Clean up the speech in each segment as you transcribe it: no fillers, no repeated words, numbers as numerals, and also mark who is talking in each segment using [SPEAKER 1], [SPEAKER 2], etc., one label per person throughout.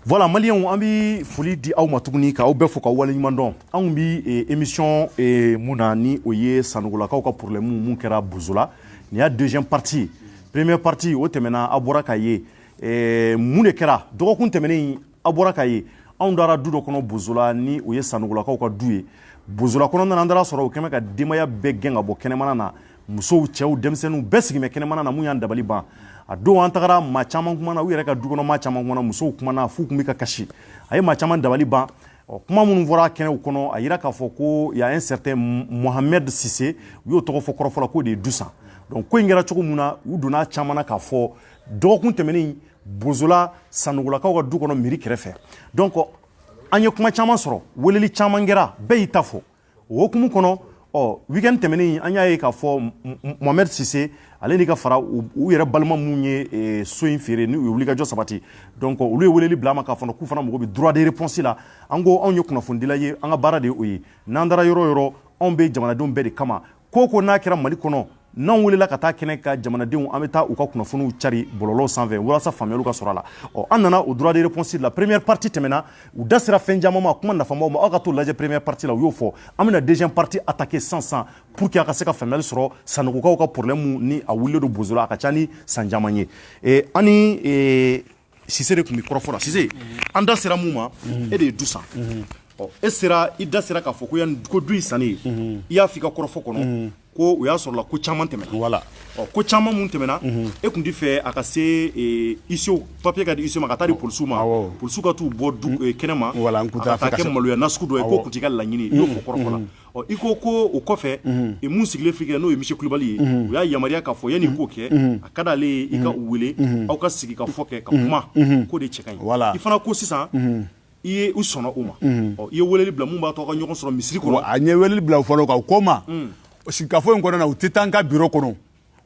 [SPEAKER 1] Voilà, Maliens, an bi foli di aw ma tuguni ka aw bɛɛ fo ka wale ɲuman dɔn. Anw bi émission muna ni o ye sanugulakaw ka problème mun kɛra Bozola. Ni ya deuxième partie. Première partie o tɛmɛna a bɔra ka ye mun de kɛra dɔgɔkun tɛmɛnen a bɔra ka ye anw dara du dɔ kɔnɔ Bozola ni o ye sanugulakaw ka du ye. Bozola kɔnɔ nana an dara sɔrɔ o kɛmɛ ka denbaya bɛɛ gɛn ka bɔ kɛnɛmana na. Musow cɛw denmisɛnninw bɛɛ sigimɛ kɛnɛmana na mun y'an dabali ban. A don an tagara maa caman kumana u yɛrɛ ka du kɔnɔ maa caman kumana musow kumana f'u kun bɛ ka kasi a ye maa caman dabali ban kuma minnu fɔra kɛnɛw kɔnɔ a yira k'a fɔ ko y a un certain Mohamed Sise u y'o tɔgɔ fɔ kɔrɔfɔla ko de ye Dusan donc ko in kɛra cogo min na u donna caman na k'a fɔ dɔgɔkun tɛmɛnen Bozola sanugulakaw ka du kɔnɔ mairie kɛrɛfɛ donc an ye kuma caman sɔrɔ weleli caman kɛra bɛɛ y'i ta fɔ o hukumu kɔnɔ weekend tɛmɛnen an y'a ye k'a fɔ Mohamed Sise ale ni ka fara u yɛrɛ balima mun ye so in feere ni u ye wulikajɔ sabati donc olu ye weleli bila ma k'a fɔ k'u fana mago bɛ droit de réponse la an ko anw ye kunnafonidila ye an ka baara de ye o ye n'an dara yɔrɔ o yɔrɔ anw bɛ jamanadenw bɛɛ de kama ko n'a kɛra Mali kɔnɔ n'anw welela ka taa kɛnɛ ka jamanadenw an bɛ taa u ka kunnafoniw cari bɔlɔlɔw sanfɛ walasa faamuyaliw ka sɔrɔ a la an nana o droit de réponse la première partie tɛmɛna u da sera fɛn caman ma kuma nafamaw ma aw ka t'o lajɛ première partie la u y'o fɔ an bɛna deuxième partie attaquer sisan pour que a ka se ka faamuyali sɔrɔ sanugukaw ka problème ni a wulilen don Bozola a ka ca ni san caman ye ani Sise de tun bɛ kɔrɔfɔ la Sise an da sera mun ma e de ye Dusan e sera i da sera k'a fɔ ko du in sanni i y'a f'i ka kɔrɔfɔ kɔnɔ ko o y'a sɔrɔla ko caman tɛmɛna voilà ko caman mun tɛmɛna e kun t'i fɛ a ka se ICO papier ka di ICO ma ka taa di polisiw ma polisiw ka t'u bɔ kɛnɛ ma a ka kɛ maloya nasugu dɔ ye k'o kun t'i ka laɲini i y'o fɔ kɔrɔfɔ la i ko ko o kɔfɛ mun sigilen filɛ n'o ye Michel Kulibali ye u y'a yamaruya k'a fɔ yanni i k'o kɛ a ka d'ale ye i ka u wele aw ka sigi ka fɔ kɛ ka kuma k'o de cɛ ka ɲi i fana ko sisan i ye u sɔnna o ma i ye weleli bila mun b'a to aw ka ɲɔgɔn sɔrɔ misiri kɔnɔ
[SPEAKER 2] a ɲɛ weleli bila o fɔlɔ kan o ko ma sigikafo in kɔnɔna u tɛ taa an ka bureau kɔnɔ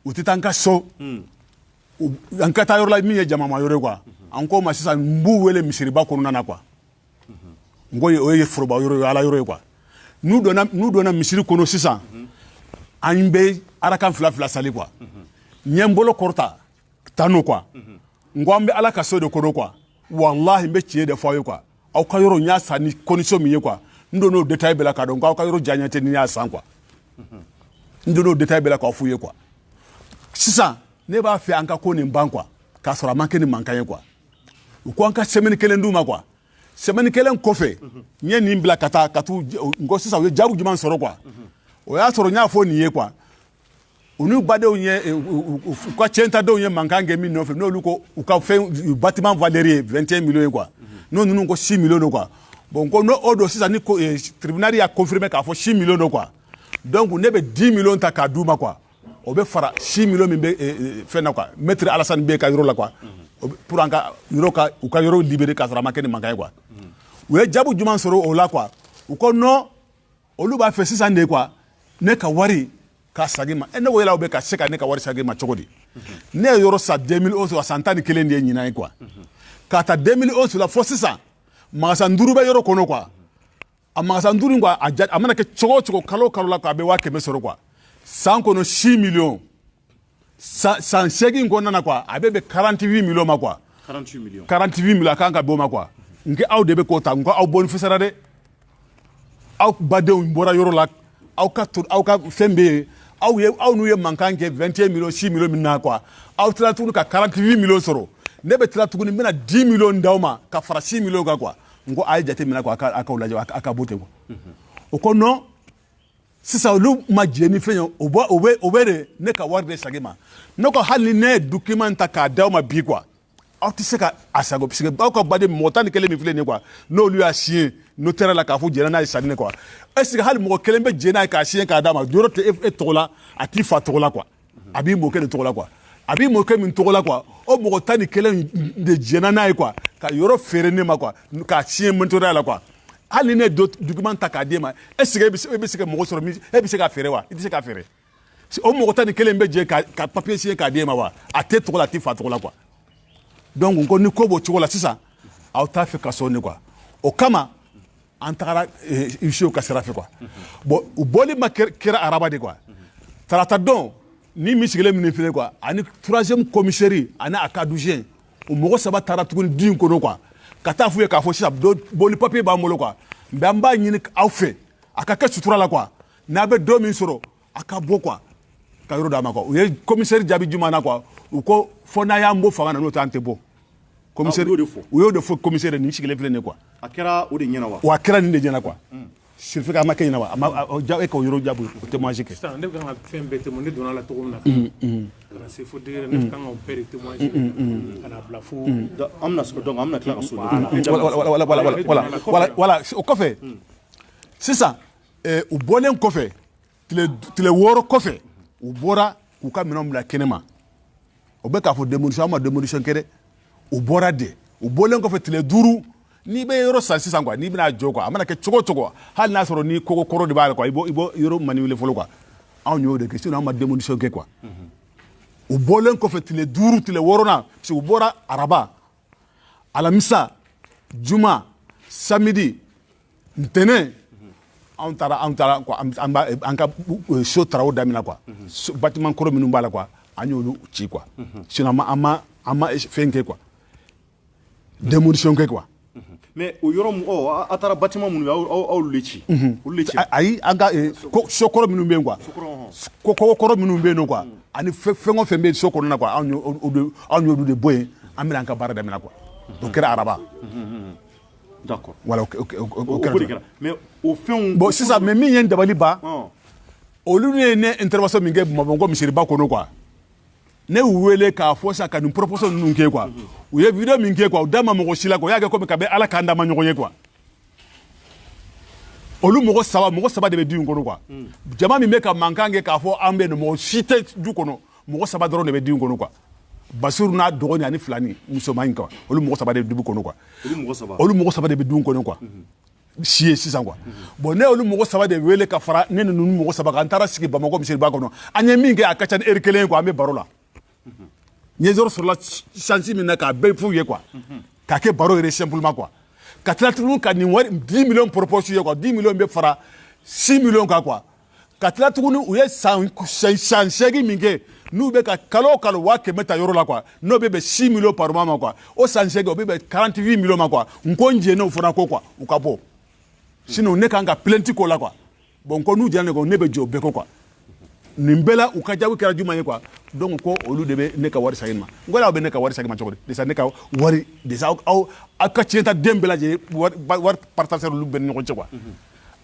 [SPEAKER 2] u tɛ taa an ka so an ka taa yɔrɔ la min ye jamama yɔrɔ ye quoi an ko ma sisan n b'u wele misiriba kɔnɔna na quoi n ko o ye foroba yɔrɔ ye ala yɔrɔ ye quoi n'u donna misiri kɔnɔ sisan an bɛ arakan fila fila sali quoi n ye n bolo kɔrɔta taa n'o quoi n ko an bɛ ala ka so de kɔnɔ quoi walahi n bɛ tiɲɛ de fɔ aw ye quoi aw ka yɔrɔ n y'a san ni condition min ye quoi n donn'o détail bɛɛ la k'a dɔn k'aw ka yɔrɔ diya ɲɛ tɛ ni y'a san quoi n donn'o détail bɛɛ la k'aw f'u ye quoi sisan ne b'a fɛ an ka ko nin ban quoi k'a sɔrɔ a ma kɛ ni mankan ye quoi u ko an ka semaine kelen d'u ma quoi semaine kelen kɔfɛ n ye nin bila ka t'u n ko sisan u ye jaabi jumɛn sɔrɔ quoi o y'a sɔrɔ n y'a fɔ nin ye quoi u n'u badenw ye u ka tiɲɛtadenw ye mankan kɛ min nɔfɛ n'olu ko u ka fɛn bâtiment valeur ye 21 millions ye quoi n'o ninnu ko 6 millions don quoi bon ko n'o don sisan ni tribunal y'a confirmé k'a fɔ 6 millions don quoi donc ne bɛ 10 millions ta k'a d'u ma quoi o bɛ fara 6 millions min bɛ fɛn na quoi maître Alassane Beye ka yɔrɔ la quoi pour an ka yɔrɔ u ka yɔrɔ libérer k'a sɔrɔ a ma kɛ ni mankan ye quoi u ye jaabi jumɛn sɔrɔ o la quoi u ko non olu b'a fɛ sisan de quoi ne ka wari k'a segin ma ne ko yala u bɛ ka se ka ne ka wari segin ma cogo di ne ye yɔrɔ san 2011 a san 11 de ye ɲinan ye quoi k'a ta 2011 la fɔ sisan magasin 5 bɛ yɔrɔ kɔnɔ quoi a magasin 5 quoi a mana kɛ cogo o cogo kalo o kalo la quoi a bɛ 500 sɔrɔ quoi san kɔnɔ 6 millions san 8 kɔnɔna na quoi a bɛ bɛn 48 millions ma quoi 48 millions a kan ka bɛn o ma quoi n ko aw de bɛ k'o ta n ko aw bonifisera dɛ aw badenw bɔra yɔrɔ la aw ka fɛn bɛ yen aw n'u ye mankan kɛ 21 millions 6 millions min na quoi aw tila tuguni ka 48 millions sɔrɔ ne bɛ tila tuguni n bɛna 10 millions d'aw ma ka fara 6 millions kan quoi n ko a ye jate minɛ quoi a k'aw lajɛ a ka bɔ ten quoi o ko non sisan olu ma jɛ ni fɛn ye o bɛ de ne ka wari de segin ma ne ko hali ni ne ye document ta k'a d'aw ma bi quoi aw tɛ se ka a sago parce que aw ka baden mɔgɔ 11 min filɛ nin ye quoi n'olu y'a signé notaire la k'a fɔ jɛna n'a ye sanni quoi est-ce que hali mɔgɔ kelen bɛ jɛ n'a ye k'a signé k'a d'a ma yɔrɔ tɛ e tɔgɔ la a t'i fa tɔgɔ la quoi a b'i mɔkɛ de tɔgɔ la quoi a b'i mɔkɛ min tɔgɔ la quoi o mɔgɔ 11 de jɛna n'a ye quoi ka yɔrɔ feere ne ma quoi k'a signé notaire la quoi hali ni ne ye document ta k'a d'e ma est-ce que e bɛ se ka mɔgɔ sɔrɔ min e bɛ se k'a feere wa i tɛ se k'a feere o mɔgɔ 11 bɛ jɛ ka papier signé k'a d'e ma wa a tɛ tɔgɔ la a t'i fa tɔgɔ la quoi donc n ko ni ko b'o cogo la sisan aw t'a fɛ ka sɔn ne quoi o kama an tagara ICO ka sira fɛ quoi bon u bɔli ma kɛra araba de quoi tarata don ni min sigilen min filɛ quoi ani 3e commissaire ani a kadugien o mɔgɔ 3 taara tuguni du in kɔnɔ quoi ka taa f'u ye k'a fɔ sisan boli papier b'an bolo quoi mais an b'a ɲini aw fɛ a ka kɛ sutura la quoi n'a bɛ don min sɔrɔ a ka bɔ quoi ka yɔrɔ d'a ma quoi u ye commissaire jaabi jumɛn na quoi u ko fo n'a y'an bɔ fanga na n'o tɛ an tɛ bɔ commissaire u y'o de fɔ commissaire nin sigilen filɛ nin ye quoi
[SPEAKER 1] a kɛra o de ɲɛna wa
[SPEAKER 2] wa a kɛra nin de ɲɛna quoi surtout a ma kɛ ɲɛna wa e k'o yɔrɔ jaabi o témoignage kɛ
[SPEAKER 3] sisan ne bɛ kan ka fɛn bɛɛ témoin ne donna la cogo min na kana se fo degré ne kan ka o bɛɛ de témoignage kana bila fo
[SPEAKER 1] an bɛna donc an bɛna tila ka so
[SPEAKER 2] voilà o kɔfɛ sisan u bɔlen kɔfɛ tile 6 kɔfɛ u bɔra k'u ka minɛnw bila kɛnɛ ma o bɛ k'a fɔ démolition an ma démolition kɛ dɛ u bɔra de u bɔlen kɔfɛ tile 5 n'i bɛ yɔrɔ san sisan quoi n'i bɛna jɔ quoi a mana kɛ cogo o cogo hali n'a sɔrɔ ni kogo kɔrɔ de b'a la quoi i bɔ yɔrɔ manipuler fɔlɔ quoi anw y'o de kɛ sinon an ma démolition kɛ quoi u bɔlen kɔfɛ tile 5 tile 6nan parce que u bɔra araba alamisa juma samedi ntɛnɛn anw taara quoi an ka so travaux daminɛ quoi bâtiment kɔrɔ minnu b'a la quoi an y'olu ci quoi sinon an ma fɛn kɛ quoi démolition kɛ quoi
[SPEAKER 1] mais o yɔrɔ mun a taara bâtiment minnu aw le ci olu le ci
[SPEAKER 2] ayi an ka so kɔrɔ minnu bɛ yen quoi kɔgɔ kɔrɔ minnu bɛ yen quoi ani fɛn o fɛn bɛ yen so kɔnɔna quoi anw y'olu de bɔ yen an bɛna an ka baara daminɛ quoi o kɛra araba
[SPEAKER 1] d'accord
[SPEAKER 2] voilà o kɛra
[SPEAKER 1] mais o fɛnw
[SPEAKER 2] bon sisan mais min ye n dabali ban olu ye ne intervention min kɛ Bamakɔ misiriba kɔnɔ quoi ne y'u wele k'a fɔ sisan ka nin proposition ninnu kɛ quoi u ye video min kɛ quoi u da ma mɔgɔ si la quoi u y'a kɛ komi ka bɛ ala k'an da ma ɲɔgɔn ye quoi olu mɔgɔ saba de bɛ du in kɔnɔ quoi jama min bɛ ka mankan kɛ k'a fɔ an bɛ nin mɔgɔ si tɛ du kɔnɔ mɔgɔ 3 dɔrɔn de bɛ du in kɔnɔ quoi Basiru n'a dɔgɔnin ani filani musoman in quoi olu mɔgɔ 3 de bɛ du kɔnɔ quoi olu mɔgɔ 3 de bɛ du in kɔnɔ quoi si ye sisan quoi bon ne olu mɔgɔ 3 de wele ka fara ne ni ninnu mɔgɔ 3 kan an taara sigi Bamakɔ misiriba kɔnɔ an ye min kɛ a ka ca ni heure 1 ye quoi an bɛ baro la n ye yɔrɔ sɔrɔla chance min na k'a bɛɛ f'u ye quoi k'a kɛ baro yɛrɛ simplement quoi ka tila tuguni ka nin wari 10 millions proposition ye quoi 10 millions bɛ fara 6 millions kan quoi ka tila tuguni u ye san 8 min kɛ n'u bɛ ka kalo o kalo 100 ta yɔrɔ la quoi n'o bɛ bɛn 6 millions par mois ma quoi o san 8 o bɛ bɛn 48 millions ma quoi n ko n jɛn'o fana ko quoi u ka bɔ sinon ne kan ka plainte k'o la quoi bon ko n'u jɛna ne ko ne bɛ jɔ o bɛɛ ko quoi nin bɛɛ la u ka jaabi kɛra jumɛn ye quoi donc ko olu de bɛ ne ka wari segin ma n ko aw bɛ ne ka wari segin ma cogo di déjà ne ka wari déjà aw ka tiɲɛta den bɛɛ lajɛlen wari partage olu bɛ ni ɲɔgɔn cɛ quoi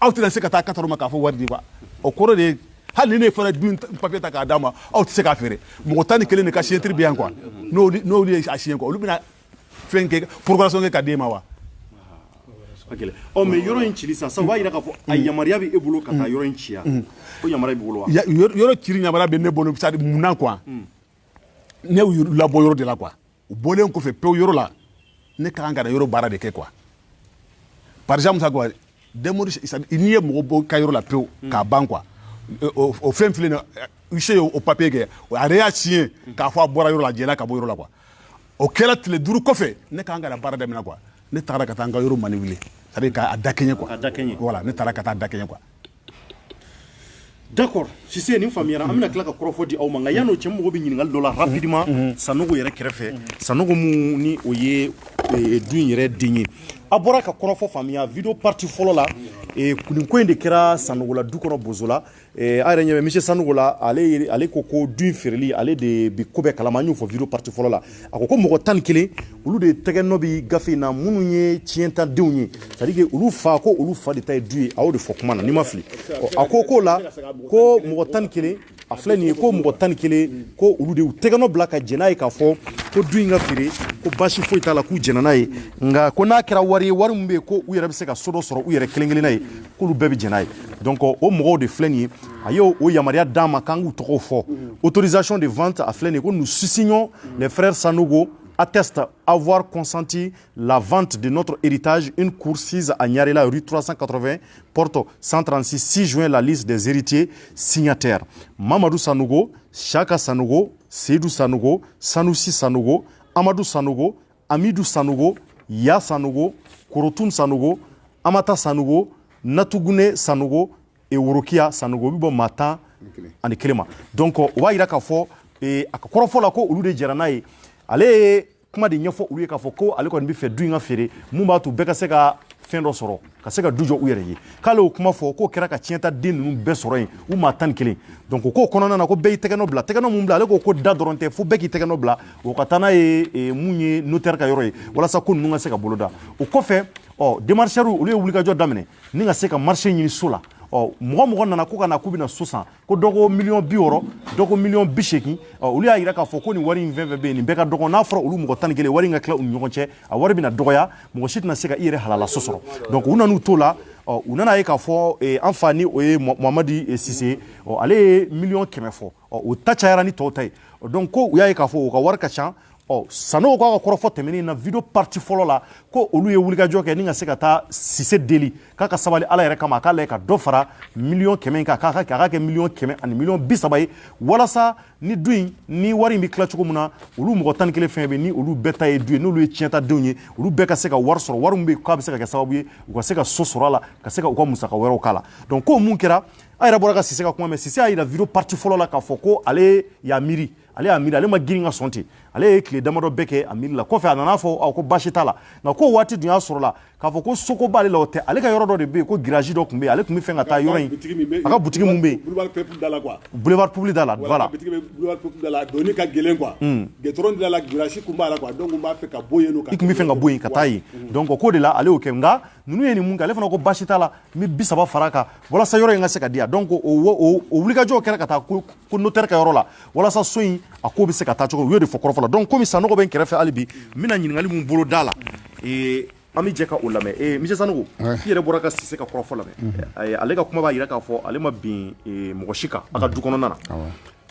[SPEAKER 2] aw tɛna se ka taa 4 ma k'a fɔ wari di quoi o kɔrɔ de ye hali ni ne fana dun papier ta k'a d'a ma aw tɛ se k'a feere mɔgɔ 11 de ka signature bɛ yan quoi n'olu ye a signé quoi olu bɛna fɛn kɛ procuration kɛ ka d'e ma wa
[SPEAKER 1] mais yɔrɔ in cili sisan o b'a jira k'a fɔ a yamaruya bɛ e bolo ka taa yɔrɔ in ci yan o yamaruya b'i bolo wa
[SPEAKER 2] yɔrɔ cili yamaruya bɛ ne bolo mun na quoi ne y'u labɔ yɔrɔ de la quoi u bɔlen kɔfɛ pewu yɔrɔ la ne ka kan ka na yɔrɔ baara de kɛ quoi par exemple sa quoi n'i ye mɔgɔ bɔ ka yɔrɔ la pewu k'a ban quoi o fɛn filɛ nin ye se o papier kɛ a yɛrɛ y'a signé k'a fɔ a bɔra yɔrɔ la a jɛna ka bɔ yɔrɔ la quoi o kɛra tile 5 kɔfɛ ne ka kan ka na baara daminɛ quoi ne taara ka taa n ka yɔrɔ manipuler c'est-à-dire k'a da kɛɲɛ quoi voilà ne taara ka taa da kɛɲɛ quoi
[SPEAKER 1] d'accord Cissé nin faamuyara an bɛna tila ka kɔrɔfɔ di aw ma nka yan'o cɛ mɔgɔ bɛ ɲininkali dɔ la rapidement Sanogo yɛrɛ kɛrɛfɛ Sanogo mun ni o ye du in yɛrɛ den ye a bɔra ka kɔrɔfɔ faamuya video partie fɔlɔ la nin ko in de kɛra Sanogo la du kɔnɔ bozo la a yɛrɛ ɲɛ bɛ monsieur Sanogo la ale ko ko du in feereli ale de bi ko bɛɛ kalama an y'o fɔ video partie fɔlɔ la a ko mɔgɔ 11 olu de tɛgɛ nɔ bɛ gafe in na minnu ye tiɲɛtadenw ye c'est à dire que olu fa de ta ye du ye a y'o de fɔ kuma na n'i ma fili a ko la ko mɔgɔ 11 a filɛ nin ye ko mɔgɔ 11 ko olu de y'u tɛgɛ nɔ bila ka jɛn n'a ye k'a fɔ ko du in ka feere ko baasi foyi t'a la k'u jɛnna n'a ye nka ko n'a kɛra wari ye wari min bɛ yen ko u yɛrɛ bɛ se ka so dɔ sɔrɔ u yɛrɛ kelen-kelenna ye k'olu bɛɛ bɛ jɛn n'a ye donc o mɔgɔw de filɛ nin ye a y'o yamaruya d'an ma k'an k'u tɔgɔw fɔ autorisation de vente a filɛ nin ye ko nous signons les frères Sanogo atteste avoir consenti la vente de notre héritage, une cour 6 à Nyarela, rue 380, porte 136, 6 juin, la liste des héritiers signataires. Mamadou Sanogo, Chaka Sanogo, Seydou Sanogo, Sanoussi Sanogo, Amadou Sanogo, Amidou Sanogo, Ya Sanogo, Korotoun Sanogo, Amata Sanogo, Natugune Sanogo et Worokia Sanogo. Bon matin, en éclairement. Donc, on va y aller à la fois, et à la fois, olu de Djeranaï. Ale kuma de ɲɛfɔ olu ye k'a fɔ ko ale kɔni bɛ fɛ du in ka feere mun b'a to bɛɛ ka se ka fɛn dɔ sɔrɔ ka se ka du jɔ u yɛrɛ ye k'ale y'o kuma fɔ k'o kɛra ka tiɲɛta den ninnu bɛɛ sɔrɔ yen u maa 11 donc k'o kɔnɔna na ko bɛɛ y'i tɛgɛnɔ bila tɛgɛnɔ mun bila ale ko da dɔrɔn tɛ fo bɛɛ k'i tɛgɛnɔ bila o ka taa n'a ye mun ye notaire ka yɔrɔ ye walasa ko ninnu ka se ka boloda o kɔfɛ démarcheurs olu ye wulikajɔ daminɛ ni ka se ka marché ɲini so la mɔgɔ nana ko ka na k'u bɛna so san ko dɔ ko $60,000 dɔ ko $80,000 olu y'a yira k'a fɔ ko nin wari in fɛn fɛn bɛ yen nin bɛɛ ka dɔgɔ n'a fɔra olu mɔgɔ 11 wari in ka tila u ni ɲɔgɔn cɛ a wari bɛna dɔgɔya mɔgɔ si tɛna se ka i yɛrɛ halala so sɔrɔ donc u nan'u t'o la u nana ye k'a fɔ an fa ni o ye Mohamadi Sise ale ye $100,000 fɔ o ta cayara ni tɔw ta ye donc ko u y'a ye k'a fɔ u ka wari ka ca Sanogo k'a ka kɔrɔfɔ tɛmɛnen na video partie fɔlɔ la ko olu ye wulikajɔ kɛ ni ka se ka taa Sise deli k'a ka sabali Ala yɛrɛ kama a k'a lajɛ ka dɔ fara $100,000 kan k'a ka kɛ $130,000 ani $30,000 ye walasa ni du in ni wari in bɛ tila cogo min na olu mɔgɔ 11 fɛn bɛ ni olu bɛɛ ta ye du ye n'olu ye tiɲɛtadenw ye olu bɛɛ ka se ka wari sɔrɔ wari min bɛ k'a bɛ se ka kɛ sababu ye u ka se ka so sɔrɔ a la ka se ka u ka musaka wɛrɛw k'a la donc ko mun kɛra a yɛrɛ bɔra ka Sise ka kuma mɛn Sise y'a yira video partie fɔlɔ la k'a fɔ ko ale y'a miiri ale ma girin ka sɔn ten ale ye tile damadɔ bɛɛ kɛ a miiri la kɔfɛ a nana fɔ ko baasi t'a la nka ko waati dun y'a sɔrɔ la k'a fɔ ko soko b'ale la o tɛ ale ka yɔrɔ dɔ de bɛ yen ko garage dɔ tun bɛ yen ale tun bɛ fɛn ka taa yɔrɔ in a ka butigi mun bɛ yen boulevard public da la voilà
[SPEAKER 2] boulevard public da la doni ka gɛlɛn quoi gɛtɔrɔn da la garage kun b'a la quoi donc n b'a fɛ ka bɔ yen i
[SPEAKER 1] tun bɛ fɛn ka bɔ yen ka taa yen donc k'o de la ale y'o kɛ nka ninnu ye nin mun kɛ ale fana ko baasi t'a la n bɛ 30 fara a kan walasa yɔrɔ in ka se ka di yan donc o wulikajɔw kɛra ka taa ko notaire ka yɔrɔ la walasa so in a ko bɛ se ka taa cogo u y'o de fɔ kɔrɔfɔ la donc komi Sanogo bɛ n kɛrɛfɛ hali bi n bɛna ɲininkali mun bolo da la an bɛ jɛ ka o lamɛn monsieur Sanogo i yɛrɛ bɔra ka Sise ka kɔrɔfɔ lamɛn ale ka kuma b'a yira k'a fɔ ale ma bin mɔgɔ si kan a ka du kɔnɔna na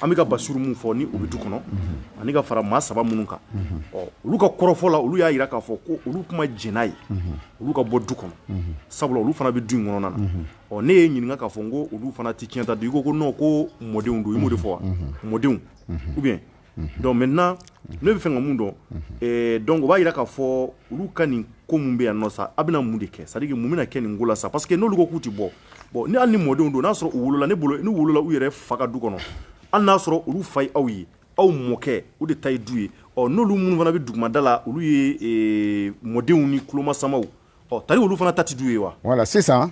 [SPEAKER 1] an bɛ ka Basiru mun fɔ ni o bɛ du kɔnɔ ani ka fara maa 3 minnu kan olu ka kɔrɔfɔ la olu y'a yira k'a fɔ ko olu kuma jɛn'a ye olu ka bɔ du kɔnɔ sabula olu fana bɛ du in kɔnɔna na ne ye ɲininka k'a fɔ n ko olu fana tɛ tiɲɛta don i ko non ko mɔdenw don i m'o de fɔ wa mɔdenw ou bien donc maintenant ne bɛ fɛ ka mun dɔn donc o b'a yira k'a fɔ olu ka nin ko mun bɛ yan nɔ sa a bɛna mun de kɛ c'est à dire mun bɛna kɛ nin ko la sa parce que n'olu ko k'u tɛ bɔ bon ni hali ni mɔdenw don n'a sɔrɔ u wolola ne bolo n'u wolola u yɛrɛ fa ka du kɔnɔ hali n'a sɔrɔ olu fa ye aw ye aw mɔkɛ o de ta ye du ye n'olu minnu fana bɛ dugumada la olu ye mɔdenw ni tulomasamaw tari olu fana ta tɛ du ye wa
[SPEAKER 4] voilà sisan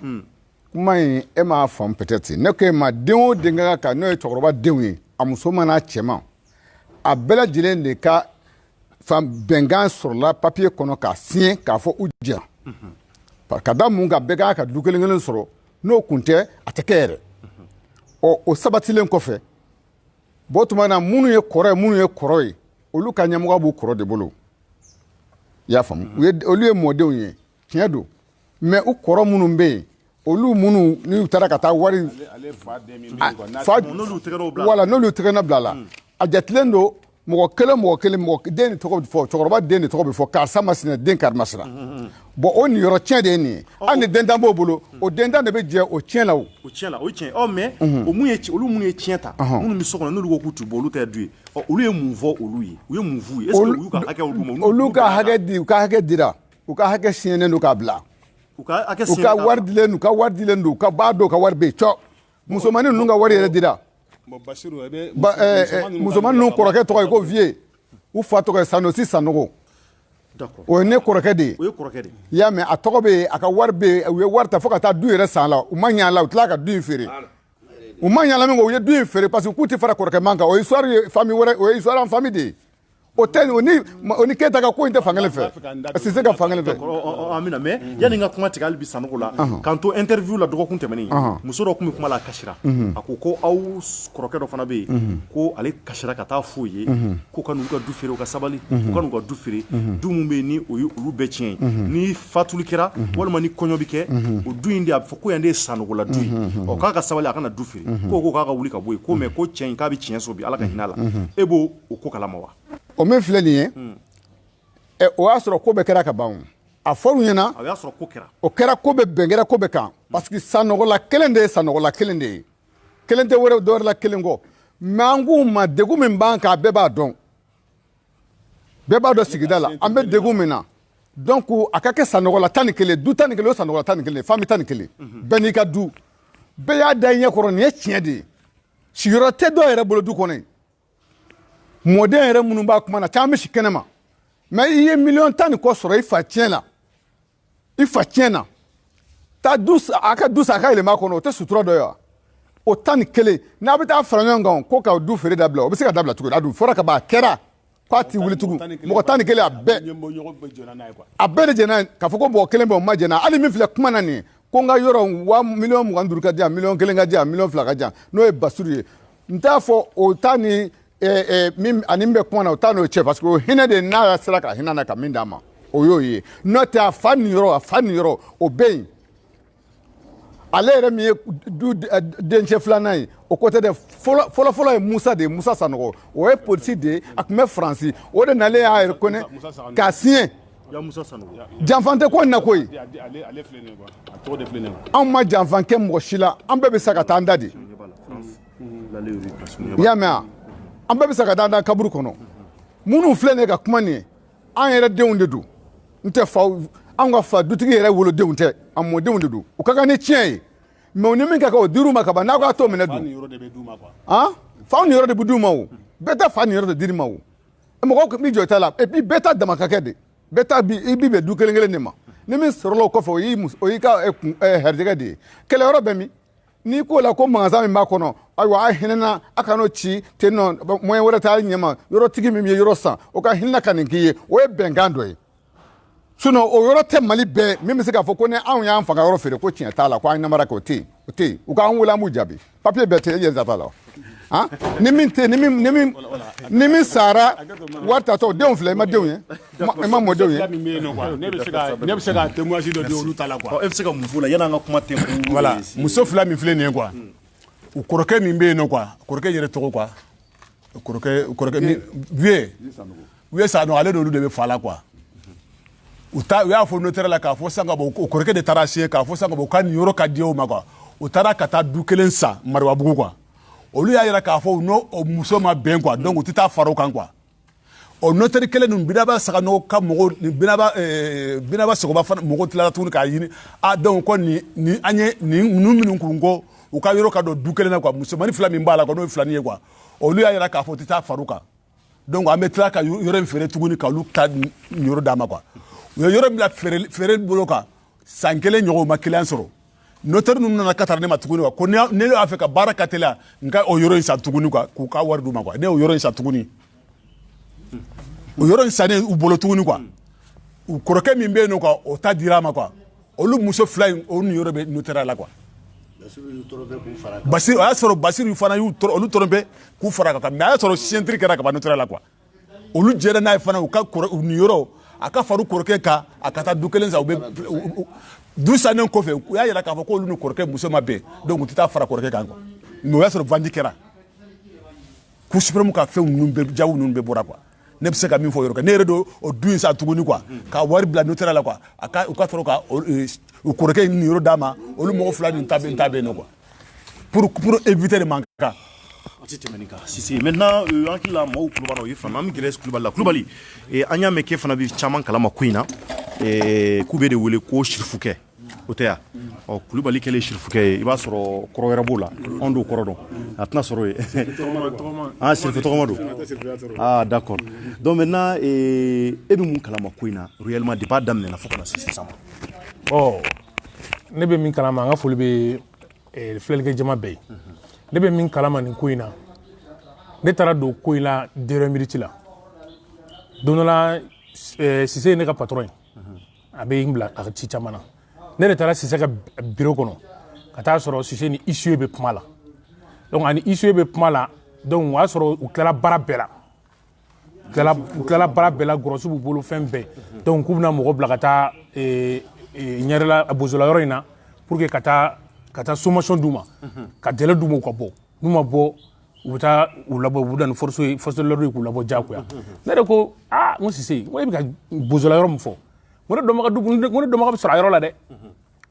[SPEAKER 4] kuma in e m'a faamu peut-être ne ko e ma den o den ka kan n'o ye cɛkɔrɔba denw ye a muso mana cɛman a bɛɛ lajɛlen de ka bɛnkan sɔrɔla papier kɔnɔ k'a signé k'a fɔ u jɛra ka da mun kan bɛɛ kan ka du kelen kelen sɔrɔ n'o kun tɛ a tɛ kɛ yɛrɛ o sabatilen kɔfɛ bɔn tuma na minnu ye kɔrɔ ye olu ka ɲɛmɔgɔ b'u kɔrɔ de bolo i y'a faamu olu ye mɔdenw ye tiɲɛ don mais u kɔrɔ minnu bɛ yen olu minnu n'u taara ka taa wari wala n'olu tɛgɛnɔ bila la a jatilen don mɔgɔ kelen den de tɔgɔ bɛ fɔ cɛkɔrɔba den de tɔgɔ bɛ fɔ karisa masina den kari masina bon o nin yɔrɔ tiɲɛ de ye nin ye hali ni den tan b'o bolo o den tan de bɛ jɛ o tiɲɛ la o
[SPEAKER 1] tiɲɛ la o ye tiɲɛ mais olu minnu ye tiɲɛ ta minnu bɛ so kɔnɔ n'olu ko k'u t'u bɔ olu tɛ du ye olu ye mun fɔ olu ye u ye mun f'u ye est-ce que u y'u ka hakɛ d'u ma
[SPEAKER 4] olu ka hakɛ di u ka hakɛ dira u ka hakɛ siɲɛnen don k'a bila u ka wari dilen don u ka b'a dɔn u ka wari bɛ yen cɔ musomanin ninnu ka wari yɛrɛ dira musomanin ninnu kɔrɔkɛ tɔgɔ ye ko vie u fa tɔgɔ ye Sanosi Sanogo o ye ne kɔrɔkɛ de ye i y'a mɛn a tɔgɔ bɛ yen a ka wari bɛ yen u ye wari ta fo ka taa du yɛrɛ san la u ma ɲɛ a la u tilala ka du in feere u ma ɲɛ a la min kɛ u ye du in feere parce que k'u tɛ fara kɔrɔkɛ man kan o ye histoire ye famille wɛrɛ o ye histoire en famille de ye o tɛ o ni Keyita ka ko in tɛ fankelen fɛ Sise ka fankelen fɛ
[SPEAKER 1] amina mais yanni n ka kuma tigɛ hali bi Sanogo la k'an to interview la dɔgɔkun tɛmɛnen muso dɔ tun bɛ kuma la a kasira a ko aw kɔrɔkɛ dɔ fana bɛ yen ko ale kasira ka taa f'o ye ko ka n'u ka du feere u ka sabali u ka n'u ka du feere du mun bɛ yen ni o ye olu bɛɛ tiɲɛ ye ni fatuli kɛra walima ni kɔɲɔ bɛ kɛ o du in de a bɛ fɔ ko yan de ye Sanogo la du ye k'a ka sabali a kana du feere ko k'a ka wuli ka bɔ yen ko mais ko cɛ in k'a bɛ tiɲɛ so bi Ala ka hinɛ a la e b'o ko kalama wa
[SPEAKER 4] o min filɛ nin ye o y'a sɔrɔ ko bɛɛ kɛra ka ban a fɔr'u ɲɛna
[SPEAKER 1] o y'a sɔrɔ ko kɛra
[SPEAKER 4] o kɛra ko bɛ bɛn kɛra ko bɛ kan parce que Sanogola kelen de ye Sanogola kelen de ye kelen tɛ wɛrɛ dɔwɛrɛ la kelen kɔ mais an k'u ma degun min b'an kan bɛɛ b'a dɔn sigida la an bɛ degun min na donc a ka kɛ Sanogola 11 du 11 o Sanogola 11 famille 11 bɛɛ n'i ka du bɛɛ y'a da i ɲɛ kɔrɔ nin ye tiɲɛ de ye sigiyɔrɔ tɛ dɔw yɛrɛ bolo du kɔnɔ mɔden yɛrɛ minnu b'a kuma na caman bɛ si kɛnɛ ma mais i ye miliyɔn 10 ni kɔ sɔrɔ i fa tiɲɛ na i fa tiɲɛ na taa du a ka du sa a ka yɛlɛma kɔnɔ o tɛ sutura dɔ ye wa o 10 ni kelen n'a bɛ taa fara ɲɔgɔn kan ko ka du feere dabila o bɛ se ka dabila cogo di a dun fɔra ka ban a kɛra k'a ti wuli tugun mɔgɔ 10 ni kelen a bɛɛ de jɛnna k'a fɔ ko mɔgɔ kelen bɛ o ma jɛnna hali min filɛ kuma na nin ye ko n ka yɔrɔ miliyɔn 25 ka di yan miliyɔn 1 ka di yan miliyɔn 2 ka di yan n'o ye Basiru ye n t'a fɔ o ta ni min ani min bɛ kuma na o ta n'o cɛ parce que o hinɛ de n'a sera ka hinɛ na ka min d'a ma o y'o ye n'o tɛ a fa nin yɔrɔ o bɛ yen ale yɛrɛ min ye du dencɛ filanan ye o côté de fɔlɔ ye Musa de ye Musa Sanogo o ye polisi de ye a tun bɛ Faransi o de nalen y'a reconnaître k'a signé janfan tɛ ko in na koyi anw ma janfan kɛ mɔgɔ si la an bɛɛ bɛ se ka taa an da de i y'a mɛn wa an bɛɛ bɛ se ka taa an da kaburu kɔnɔ minnu filɛ nin ye ka kuma nin ye an yɛrɛ denw de don n tɛ faw an ka fa dutigi yɛrɛ wolodenw tɛ a mɔdenw de don o ka kan ni tiɲɛ ye mais o ni min ka kan o dir'u ma ka ban n'aw k'a to minɛ dun faw ni yɔrɔ de bɛ d'u ma o bɛɛ tɛ fa ni yɔrɔ de dir'i ma o mɔgɔw b'i jɔ i ta la et puis bɛɛ ta dama ka kɛ de bɛɛ ta i bi bɛn du kelen kelen de ma ni min sɔrɔla o kɔfɛ o y'i ka hɛrijɛgɛ de ye kɛlɛyɔrɔ bɛ min n'i ko la ko magasin min b'a kɔnɔ ayiwa a hinɛna a ka n'o ci ten nɔ moyen wɛrɛ t'ale ɲɛma yɔrɔtigi min ye yɔrɔ san o ka hinɛ ka nin k'i ye o ye bɛnkan dɔ ye sinon o yɔrɔ tɛ Mali bɛɛ min bɛ se k'a fɔ ko ni anw y'an fanga yɔrɔ feere ko tiɲɛ t'a la ko an ye namara kɛ o tɛ yen u k'an wele an b'u jaabi papier bɛɛ tɛ e yɛrɛ t'a la han ni min sara wari tatɔ denw filɛ i ma denw ye i ma mɔdenw ye
[SPEAKER 2] ne bɛ se ka témoignage dɔ di olu ta la quoi
[SPEAKER 1] e bɛ se ka mun fɔ o la yanni an ka kuma tɛmɛ
[SPEAKER 2] voilà muso fila min filɛ nin ye quoi u kɔrɔkɛ min bɛ yen nɔ quoi kɔrɔkɛ yɛrɛ tɔgɔ quoi kɔrɔkɛ min Wiye Sanogo ale n'olu de bɛ fa la quoi u y'a fɔ notaire la k'a fɔ sisan ka bɔ o kɔrɔkɛ de taara signé k'a fɔ sisan ka bɔ k'a nin yɔrɔ ka di o ma quoi u taara ka taa du kelen san Maribabugu quoi olu y'a yira k'a fɔ n'o muso ma bɛn quoi donc u tɛ taa fara o kan quoi o notaire kelen ninnu Binaba Sanogo ka mɔgɔw Binaba Sogoba fana mɔgɔw tilala tuguni k'a ɲini donc ko nin an ye ninnu minnu kun ko u ka yɔrɔ ka don du kelen na quoi musomanin fila min b'a la quoi n'o ye filanin ye quoi olu y'a yira k'a fɔ u tɛ taa fara o kan donc an bɛ tila ka yɔrɔ in feere tuguni k'olu ta nin yɔrɔ d'a ma quoi u ye yɔrɔ bila feere bolo kan san kelen ɲɔgɔn ma client sɔrɔ notaire ninnu nana ka taa ne ma tuguni quoi ko ne y'a fɛ ka baara ka teliya n ka o yɔrɔ in san tuguni quoi k'u ka wari d'u ma quoi ne y'o yɔrɔ in san tuguni o yɔrɔ in sannen u bolo tuguni quoi u kɔrɔkɛ min bɛ yen nɔ quoi o ta dira a ma quoi olu muso fila in o ni yɔrɔ bɛ notaire la quoi Basiru o y'a sɔrɔ Basiru fana olu tɔrɔ k'u fara kan mais a y'a sɔrɔ siyɛntiri kɛra ka ban notaire la quoi olu jɛra n'a ye fana u ka nin yɔrɔ a ka faru kɔrɔkɛ kan a ka taa du kelen san u bɛ du sannen kɔfɛ u y'a yira k'a fɔ k'olu ni kɔrɔkɛ muso ma bɛn donc u tɛ taa fara kɔrɔkɛ kan quoi mais o y'a sɔrɔ vandi kɛra Cour suprême ka fɛn ninnu bɛɛ jago ninnu bɛɛ bɔra quoi ne bɛ se ka min fɔ o yɔrɔ kan ne yɛrɛ don o du in san tuguni quoi ka wari bila notaire la quoi u ka sɔrɔ ka u kɔrɔkɛ nin yɔrɔ d'a ma olu mɔgɔ fila nin ta bɛ yen nɔ quoi pour éviter de manquer a
[SPEAKER 1] tɛ tɛmɛ nin kan Sise maintenant an hakili la maaw tulo b'a la o ye faamu an bɛ gɛrɛ Kulubali la Kulubali an y'a mɛn k'e fana bɛ caman kalama ko in na k'u bɛ de wele ko sirifukɛ o tɛ yan ɔ Kulubali kɛlen sirifukɛ ye i b'a sɔrɔ kɔrɔ wɛrɛ b'o la anw t'o kɔrɔ dɔn a tɛna sɔrɔ yen sirifu tɔgɔma don d'accord donc maintenant e bɛ mun kalama ko in na réellement depuis a daminɛna fo ka na se sisan ma
[SPEAKER 3] ne bɛ min kalama an ka foli bɛ filɛlikɛ jama bɛɛ ye ne bɛ min kalama nin ko in na ne taara don ko in la dernière minute la don dɔ la Sise ye ne ka patron ye a bɛ n bila a ka ci caman na ne de taara Sise ka bureau kɔnɔ ka taa sɔrɔ Sise ni issue bɛ kuma la donc ani issue bɛ kuma la donc o y'a sɔrɔ u tilala baara bɛɛ la u tilala baara bɛɛ la gɔrɔsi b'u bolo fɛn bɛɛ donc k'u bɛna mɔgɔ bila ka taa ɲɛrɛla bozola yɔrɔ in na pour que ka taa sommation d'u ma ka délai d'u ma u ka bɔ n'u ma bɔ u bɛ taa u labɔ u bɛ na ni force de l'ordre k'u labɔ diyagoya ne de ko n ko Sise n ko e bɛ ka bozola yɔrɔ min fɔ n ko ne dɔnbaga bɛ sɔrɔ a yɔrɔ la dɛ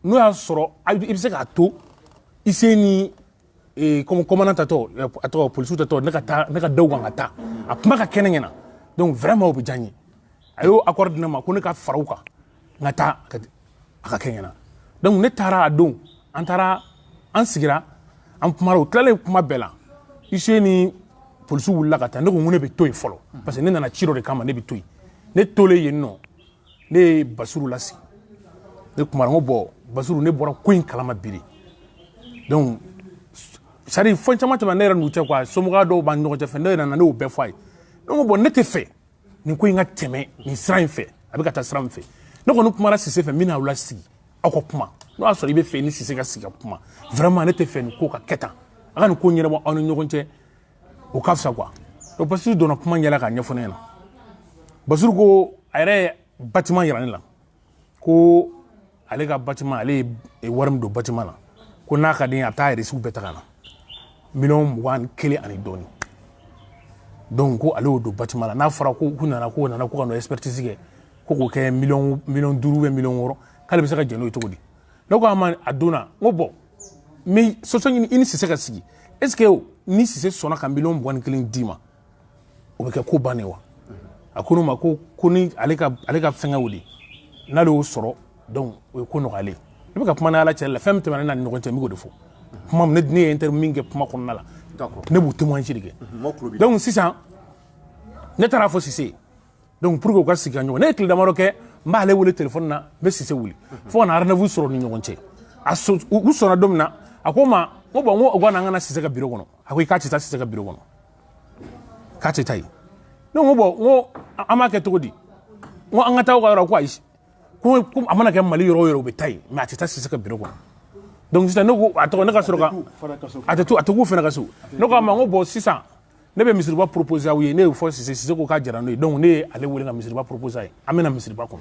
[SPEAKER 3] n'o y'a sɔrɔ i bɛ se k'a to Ise ni commandant tatɔ a tɔgɔ polisiw tatɔ ne ka da u kan ka taa a kuma ka kɛ ne ɲɛna donc vraiment o bɛ diya n ye a y'o accord di ne ma ko ne ka fara u kan n ka taa a ka kɛ ɲɛna donc ne taara a don an sigira an kumara u tilalen kuma bɛɛ la Ise ni polisiw wulila ka taa ne ko ne bɛ to yen fɔlɔ parce que ne nana ci dɔ de kama ne bɛ to yen ne tolen yen nɔ ne ye Basiru lasigi ne kumara n ko bɔn Basiru ne bɔra ko in kalama bi de donc c'est à dire fɛn caman tɛmɛ ne yɛrɛ n'u cɛ quoi somɔgɔya dɔw b'an ni ɲɔgɔn cɛ fɛ ne yɛrɛ nana ne y'o bɛɛ fɔ a ye ne ko bɔn ne tɛ fɛ nin ko in ka tɛmɛ nin sira in fɛ a bɛ ka taa sira min fɛ ne kɔni kumara Sise fɛ n bɛna aw lasigi aw ka kuma n'o y'a sɔrɔ i bɛ fɛ ni Sise ka sigi ka kuma vraiment ne tɛ fɛ nin ko ka kɛ tan a ka nin ko ɲɛnabɔ aw ni ɲɔgɔn cɛ o ka fisa quoi donc Basiru donna kuma ɲɛla k'a ɲɛfɔ ne ɲɛna Basiru ko a yɛrɛ ye bâtiment yira ne la ko ale ka bâtiment ale ye wari min don bâtiment na ko n'a ka di ye a bɛ taa reçu bɛɛ ta ka na $21,000 ani dɔɔni donc ko ale y'o don bâtiment la n'a fɔra k'u nana ko ka n'o expertise kɛ ko k'o kɛ $5 ou bien $6 k'ale bɛ se ka jɛn n'o ye cogo di ne ko a ma a donna n ko bɔn mais solution ɲini i ni Sise ka sigi est ce que ni Sise sɔnna ka $21,000 d'i ma o bɛ kɛ ko bannen wa a ko ne ma ko ni ale ka fɛngɛ o de n'ale y'o sɔrɔ donc o ye ko nɔgɔyalen ne bɛ ka kuma ni Ala cɛ la fɛn min tɛmɛna ne n'a ni ɲɔgɔn cɛ n bɛ k'o de fɔ kuma ne ye interview min kɛ kuma kɔnɔna la ne b'o témoignage de kɛ donc sisan ne taara fɔ Sise donc pour que u ka sigi ka ɲɔgɔn ne ye tile damadɔ kɛ n b'ale wele téléphone na n bɛ Sise wuli fo ka na rendez-vous sɔrɔ ni ɲɔgɔn cɛ u sɔnna don min na a ko n ma n ko bɔn n ko u ka na an ka na Sise ka bureau kɔnɔ a ko k'a tɛ taa Sise ka bureau kɔnɔ k'a tɛ taa yen ne ko bɔn n ko an b'a kɛ cogo di n ko an ka taa u ka yɔrɔ ko ayi ko a mana kɛ Mali yɔrɔ o yɔrɔ u bɛ taa yen mais a tɛ taa Sise ka bureau kɔnɔ donc sisan ne ko a tɔgɔ ne ka sɔrɔ ka a tɛ k'u fana ka so ne ko a ma n ko bɔn sisan ne bɛ misiriba proposer aw ye ne y'o fɔ Sise ko k'a diyara n'o ye donc ne ye ale wele ka misiriba proposer a ye an bɛ na misiriba kɔnɔ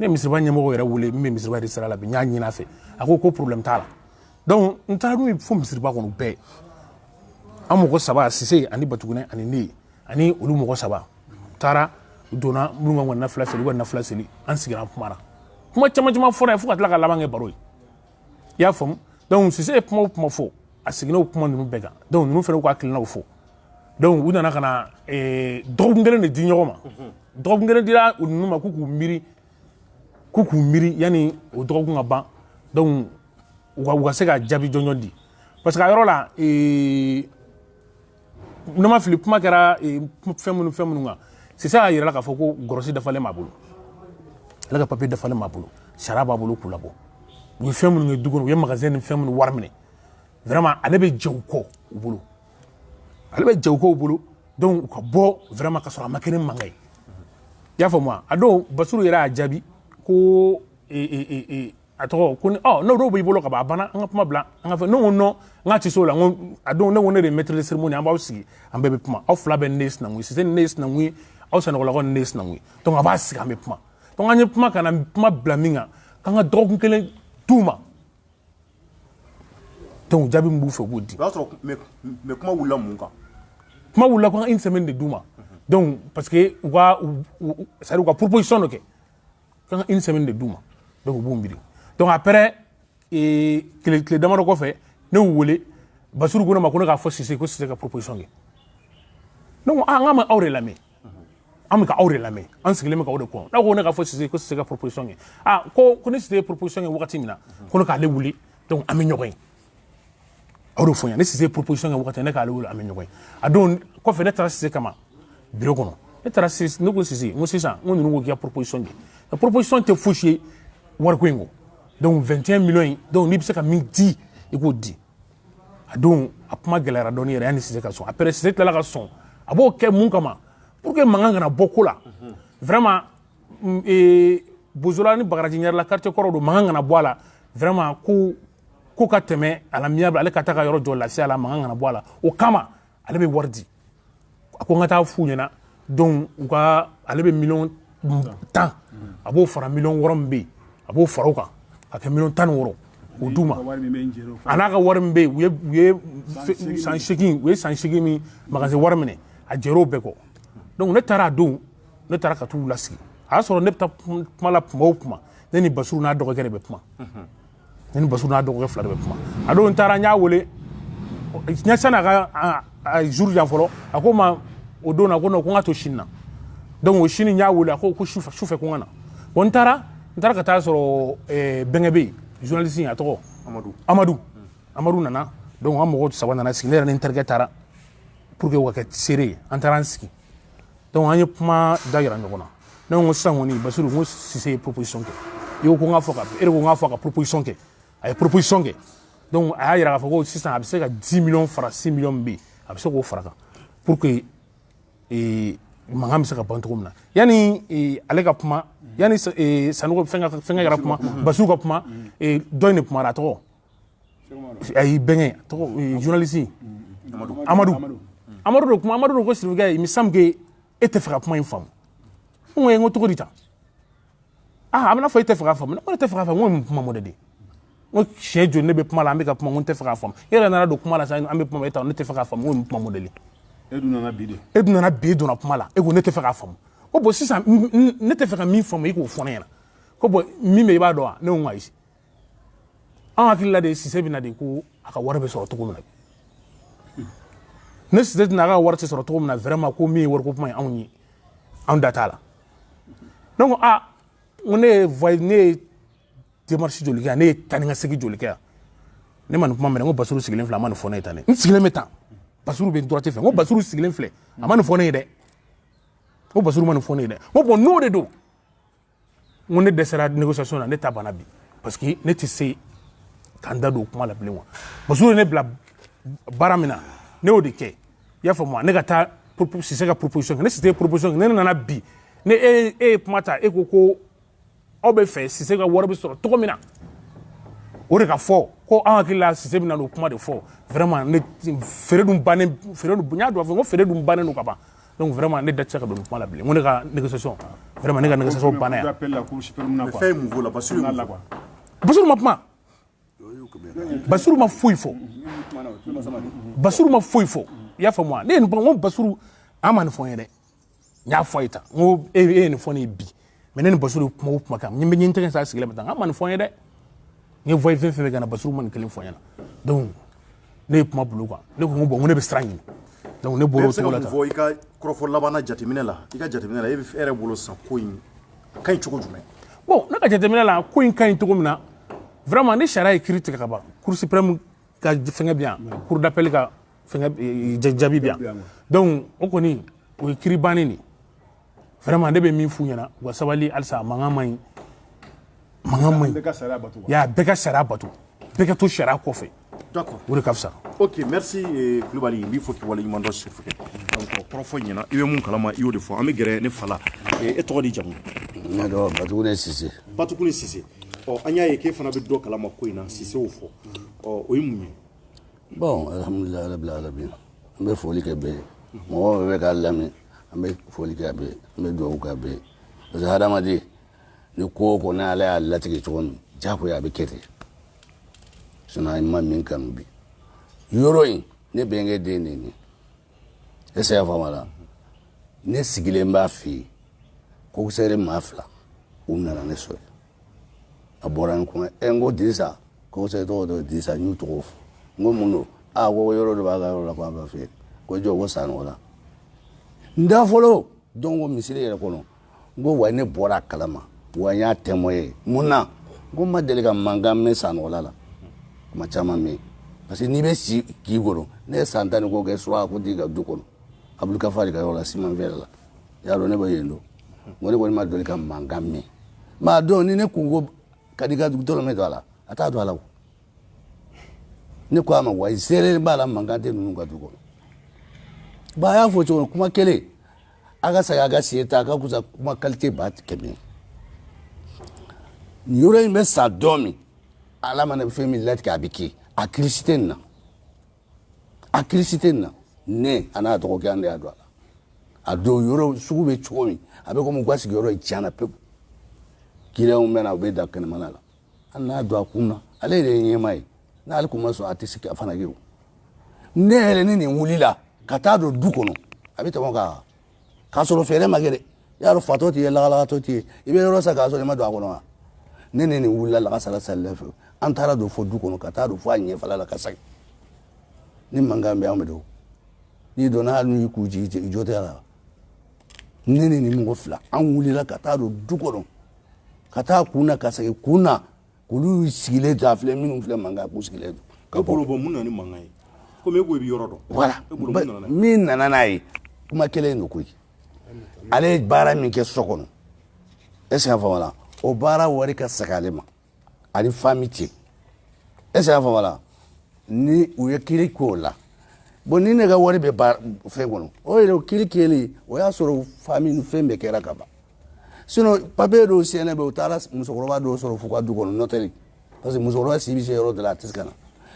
[SPEAKER 3] ne ye misiriba ɲɛmɔgɔ yɛrɛ wele min bɛ misiriba de sira la bi n y'a ɲini a fɛ a ko problème t'a la donc n taara n'u ye fo misiriba kɔnɔ bɛɛ an mɔgɔ saba Sise ani Batugunɛ ani ne ani olu mɔgɔ saba taara u donna minnu ka nafila seli u ka nafila seli an sigira an kumara kuma caman fɔra ye fo ka tila ka laban kɛ baro ye i y'a faamu donc Sise ye kuma o kuma fɔ a seginna o kuma ninnu bɛɛ kan donc ninnu fana k'u hakilinaw fɔ donc u nana ka na dɔgɔkun kelen de di ɲɔgɔn ma dɔgɔkun kelen dira u ninnu ma k'u k'u miiri yanni o dɔgɔkun ka ban donc u ka se ka jaabi jɔnjɔn di parce que a yɔrɔ la ne ma fili kuma kɛra fɛn minnu kan Sise y'a yira k'a fɔ ko gɔrɔsi dafalen b'a bolo ale ka papier dafalen b'a bolo sariya b'a bolo k'u labɔ u ye fɛn minnu kɛ du kɔnɔ u ye magasin ni fɛn minnu wari minɛ vraiment ale bɛ jɛ u kɔ u bolo donc u ka bɔ vraiment ka sɔrɔ a ma kɛ ni mankan ye i y'a faamu wa a don Basiru yɛrɛ y'a jaabi ko a tɔgɔ ko n'o dɔw b'i bolo ka ban a banna an ka kuma bila an ka fɛ ne ko non n k'a tɛ se o la n ko a don ne ko ne de ye maître de cérémonie an b'aw sigi an bɛɛ bɛ kuma aw fila bɛ ne ye sinankunya Sise ni ne ye sinankunya aw sanɔgɔlakaw ni ne ye sinankunya donc a b'a sigi an bɛ kuma donc an ye kuma ka na kuma bila min kan k'an ka dɔgɔkun kelen d'u ma donc jaabi min b'u fɛ u b'o di.
[SPEAKER 1] o y'a sɔrɔ mais kuma wulila mun kan.
[SPEAKER 3] kuma wulila ko an ka une semaine de d'u ma donc parce que u ka c'est-à-dire u ka proposition dɔ kɛ k'an ka une semaine de d'u ma donc u b'u miiri donc après tile damadɔ kɔfɛ ne y'u wele Basiru ko ne ma ko ne k'a fɔ Sise ko Sise ka proposition kɛ ne ko an k'a ma aw de lamɛn an bɛ ka aw de lamɛn an sigilen bɛ ka aw de kɔnɔ n'a ko ne k'a fɔ Sise ko Sise ka proposition kɛ ko ni Sise ye proposition kɛ wagati min na ko ne k'ale wele donc an bɛ ɲɔgɔn ye aw de fɔ n ye ne Sise ye proposition kɛ wagati ne k'ale wele an bɛ ɲɔgɔn ye a don kɔfɛ ne taara Sise kama bureau kɔnɔ ne taara Sise ne ko Sise n ko sisan n ko ninnu ko k'i ka proposition kɛ la proposition tɛ fosi ye wariko in kɔ donc 21 millions in donc n'i bɛ se ka min di i k'o di a don a kuma gɛlɛyara dɔɔni yɛrɛ yanni Sise ka sɔn après Sise tilala ka sɔn a b'o kɛ mun kama pour que mankan kana bɔ ko la vraiment Bozola ni Bagaraji Ɲarela quartier kɔrɔ don mankan kana bɔ a la vraiment ko ka tɛmɛ à l'amiable ale ka taa ka yɔrɔ jɔ lafiya la mankan kana bɔ a la o kama ale bɛ wari di a ko n ka taa f'u ɲɛna donc u ka ale bɛ $10,000 a b'o fara $6,000 min bɛ yen a b'o fara o kan ka kɛ $16,000 o d'u ma a n'a ka wari min bɛ yen u ye san 8 min magasin wari minɛ a jɛr'o bɛɛ kɔ donc ne taara a don ne taara ka t'u lasigi a y'a sɔrɔ ne bɛ taa kuma la kuma o kuma ne ni Basiru n'a dɔgɔkɛ de bɛ kuma ne ni Basiru n'a dɔgɔkɛ fila de bɛ kuma a don n taara n y'a wele ɲɛsani a ka jour jan fɔlɔ a ko n ma o don na ko non ko n ka to sini na donc o sini n y'a wele a ko sufɛ ko n ka na bon n taara ka taa sɔrɔ Bɛnkɛ bɛ yen journaliste in a tɔgɔ Amadu nana donc an mɔgɔ saba nana sigi ne yɛrɛ ni n terikɛ taara pour que o ka kɛ seere ye an taara an sigi donc an ye kuma da yira ɲɔgɔn na donc sisan kɔni Basiru n ko Sise ye proposition kɛ i ko n k'a fɔ ka e de ko n k'a fɔ ka proposition kɛ a ye proposition kɛ donc a y'a yira k'a fɔ ko sisan a bɛ se ka 10 millions fara 6 millions min bɛ yen a bɛ se k'o fara kan pour que mankan bɛ se ka ban cogo min na yanni ale ka kuma yanni Sanogo fɛnkɛ yɛrɛ kuma Basiru ka kuma dɔ in de kumara a tɔgɔ ayi bɛnkɛ tɔgɔ journaliste Amadou de kuma Amadou de ko Sidibé il me semble que e tɛ fɛ ka kuma in faamu n ko cogo di tan a bɛna fɔ e tɛ fɛ ka faamu ne ko ne tɛ fɛ ka faamu n ko mun kuma mɔ de n ko siɲɛ joli ne bɛ kuma la an bɛ ka kuma n ko n tɛ fɛ ka faamu e yɛrɛ nana don kuma la sisan an bɛ kuma e ta ne tɛ fɛ ka faamu n ko mun kuma mɔ de
[SPEAKER 2] e dun nana bi de
[SPEAKER 3] e dun nana bi e donna kuma la e ko ne tɛ fɛ ka faamu ko bon sisan ne tɛ fɛ ka min faamu e k'o fɔ ne ɲɛna ko bon min bɛ i b'a dɔn wa ne ko n ko ayi an hakili la de Sise bɛ na de ko a ka wari bɛ sɔrɔ cogo min na ne Sise tɛna a ka wari tɛ sɔrɔ cogo min na vraiment ko min ye wariko kuma ye anw ye anw da t'a la ne ko n ko ne ye démarche joli kɛ yan ne ye taa ni ka segin joli kɛ yan ne ma nin kuma mɛnɛ n ko Basiru sigilen filɛ a ma nin fɔ ne ye tan dɛ n sigilen bɛ tan Basiru bɛ droite fɛ n ko Basiru sigilen filɛ a ma nin fɔ ne ye dɛ n ko Basiru ma nin fɔ ne ye dɛ n ko bon n'o de don n ko ne dɛsɛra négociation na ne ta banna bi parce que ne tɛ se k'an da don o kuma la bilen wa Basiru ye ne bila baara min na ne y'o de kɛ i y'a faamu ne ka taa Sise ka proposition kɛ ne Sise ye proposition kɛ ne nana bi ne e ye kuma ta e ko aw bɛ fɛ Sise ka wari bɛ sɔrɔ cogo min na o de ka fɔ ko an hakili la Sise bɛ na o kuma de fɔ vraiment ne feere dun bannen n y'a dɔn a fɔ n ko feere dun bannen don ka ban donc vraiment ne da tɛ se ka don kuma la bilen n ko ne ka négociation vraiment ne ka négociation banna yan
[SPEAKER 1] fɛn ye mun fɔ la Basiru
[SPEAKER 3] ma kuma Basiru ma foyi fɔ Basiru ma foyi fɔ i y'a faamu wa ne ye nin fɔ n ko Basiru an ma nin fɔ n ye dɛ n y'a fɔ a ye tan n ko e ye nin fɔ ne ye bi mais ne ni Basiru kuma o kuma kan n bɛ ɲɛ n tɛgɛ sa sigilen bɛ tan an ma nin fɔ n ye dɛ n ye voix fɛn fɛn bɛ ka na Basiru ma nin kelen fɔ n ɲɛna donc ne ye kuma bolo kan ne ko n ko bon n ko ne bɛ siran ɲini donc ne bɔra o cogo la tan.
[SPEAKER 1] fɔ i ka kɔrɔfɔ labanna jateminɛ la i ka jateminɛ la e yɛrɛ bolo sisan ko in a ka ɲi cogo jumɛn.
[SPEAKER 3] bon ne ka jateminɛ la ko in ka ɲi cogo min na vraiment ni sariya ye kiiri tigɛ ka ban cour suprême ka fɛngɛ bɛ yan cour d'appel ka fɛngɛ jaabi bɛ yan donc o kɔni o ye kiiri bannen de vraiment ne bɛ min f'u ɲɛna u ka sabali halisa mankan ma ɲi bɛɛ ka sariya bato bɛɛ ka to sariya kɔfɛ
[SPEAKER 1] d'accord
[SPEAKER 3] o de ka fisa.
[SPEAKER 1] ok merci Kulibali n b'i fɔ k'i waleɲuman dɔn Sufukɛ donc kɔrɔfɔ ɲɛna i bɛ mun kalama i y'o de fɔ an bɛ gɛrɛ ne fa la e tɔgɔ ni jamu.
[SPEAKER 5] ne tɔgɔ Batukunɛ Sise.
[SPEAKER 1] Batukunɛ Sise an y'a ye k'e fana bɛ dɔ kalama ko in na Sise y'o fɔ o ye mun ye.
[SPEAKER 5] bon alhamdulilayi rabil alamin an bɛ foli kɛ bɛɛ ye mɔgɔ bɛɛ bɛ k'a lamɛn an bɛ foli kɛ a bɛɛ an bɛ dugawu kɛ a bɛɛ ye parce que hadamaden ni ko o ko n'ale y'a latigɛ cogo min diyagoya a bɛ kɛ ten sinon an ma min kanu bi yɔrɔ in ne bɛnkɛ den de ye nin est ce que y'a faamu la ne sigilen b'a fɛ yen kokisɛri maa 2 u nana ne sɔrɔ a bɔra n kun n ko Dirisa kokisɛri tɔgɔ dɔ Dirisa n y'u tɔgɔ fɔ n ko mun don ko yɔrɔ dɔ b'a ka yɔrɔ la ko a b'a fɛ ko jɔ ko Sanogo la n da fɔlɔ donc ko misiri yɛrɛ kɔnɔ n ko wa ne bɔra a kalama wa n y'a témoin ye mun na n ko n ma deli ka mankan mɛn Sanogo la kuma caman mɛn parce que n'i bɛ si k'i kɔnɔ ne ye san 10 ni kɔ kɛ Surakakotigi ka du kɔnɔ Abdul Kafari ka yɔrɔ la ciment vert la i y'a dɔn ne bɛ yen don n ko ne kɔni ma deli ka mankan mɛn mɛ a dɔn ni ne kun ko ka di ka dɔrɔmɛ don a la a t'a don a la o ne ko a ma wa seere b'a la mankan tɛ ninnu ka du kɔnɔ ba a y'a fɔ cogo kuma kelen a ka segin a ka si ta a ka kusa kuma qualité ba kɛmɛ nin yɔrɔ in bɛ sa dɔn min ala mana fɛn min latigɛ a bɛ kɛ a kirisi tɛ nin na ne a n'a dɔgɔkɛ an de y'a don a la a don yɔrɔ sugu bɛ cogo min a bɛ komi u ka sigiyɔrɔ ye tiɲɛna pewu kiliyanw bɛ na u bɛ da kɛnɛmana la an n'a don a kun na ale de ye ɲɛmaa ye n'ale kun ma sɔn a tɛ se ka fana kɛ o ne yɛrɛ ni nin wulila ka taa don du kɔnɔ a bɛ tɛmɛ k'a sɔrɔ fɛɛrɛ ma kɛ dɛ i y'a dɔn fatɔ tɛ ye lagalagatɔ tɛ ye i bɛ yɔrɔ sa k'a sɔrɔ i ma don a kɔnɔ wa ne ni nin wulila lagasara salila fɛ an taara don fo du kɔnɔ ka taa don fo a ɲɛfɛla la ka segin ni mankan bɛ an bɛ don n'i donna hali n'i k'u jigi i jo tɛ a la ne ni nin mɔgɔ 2 an wulila ka taa don du kɔnɔ ka taa kun na ka segin kun na k'olu sigilen to a filɛ minnu filɛ mankan k'u sigilen to
[SPEAKER 1] ka bolo bɔ mun na ni mankan ye komi e ko i bɛ yɔrɔ dɔn
[SPEAKER 5] voilà min nana n'a ye kuma kelen don koyi ale ye baara min kɛ so kɔnɔ est ce que voilà o baara wari ka sagale ma ani famille cɛ est ce que voilà ni u ye kiiri k'o la bon ni ne ka wari bɛ fɛn kɔnɔ o yɛrɛ o kiiri kɛli o y'a sɔrɔ famille ni fɛn bɛɛ kɛra ka ban sinon papier dɔw siɲɛnɛ bɛ u taara musokɔrɔba dɔw sɔrɔ f'u ka du kɔnɔ notɛri parce que musokɔrɔba si bɛ se yɔrɔ dɔ la a tɛ se ka na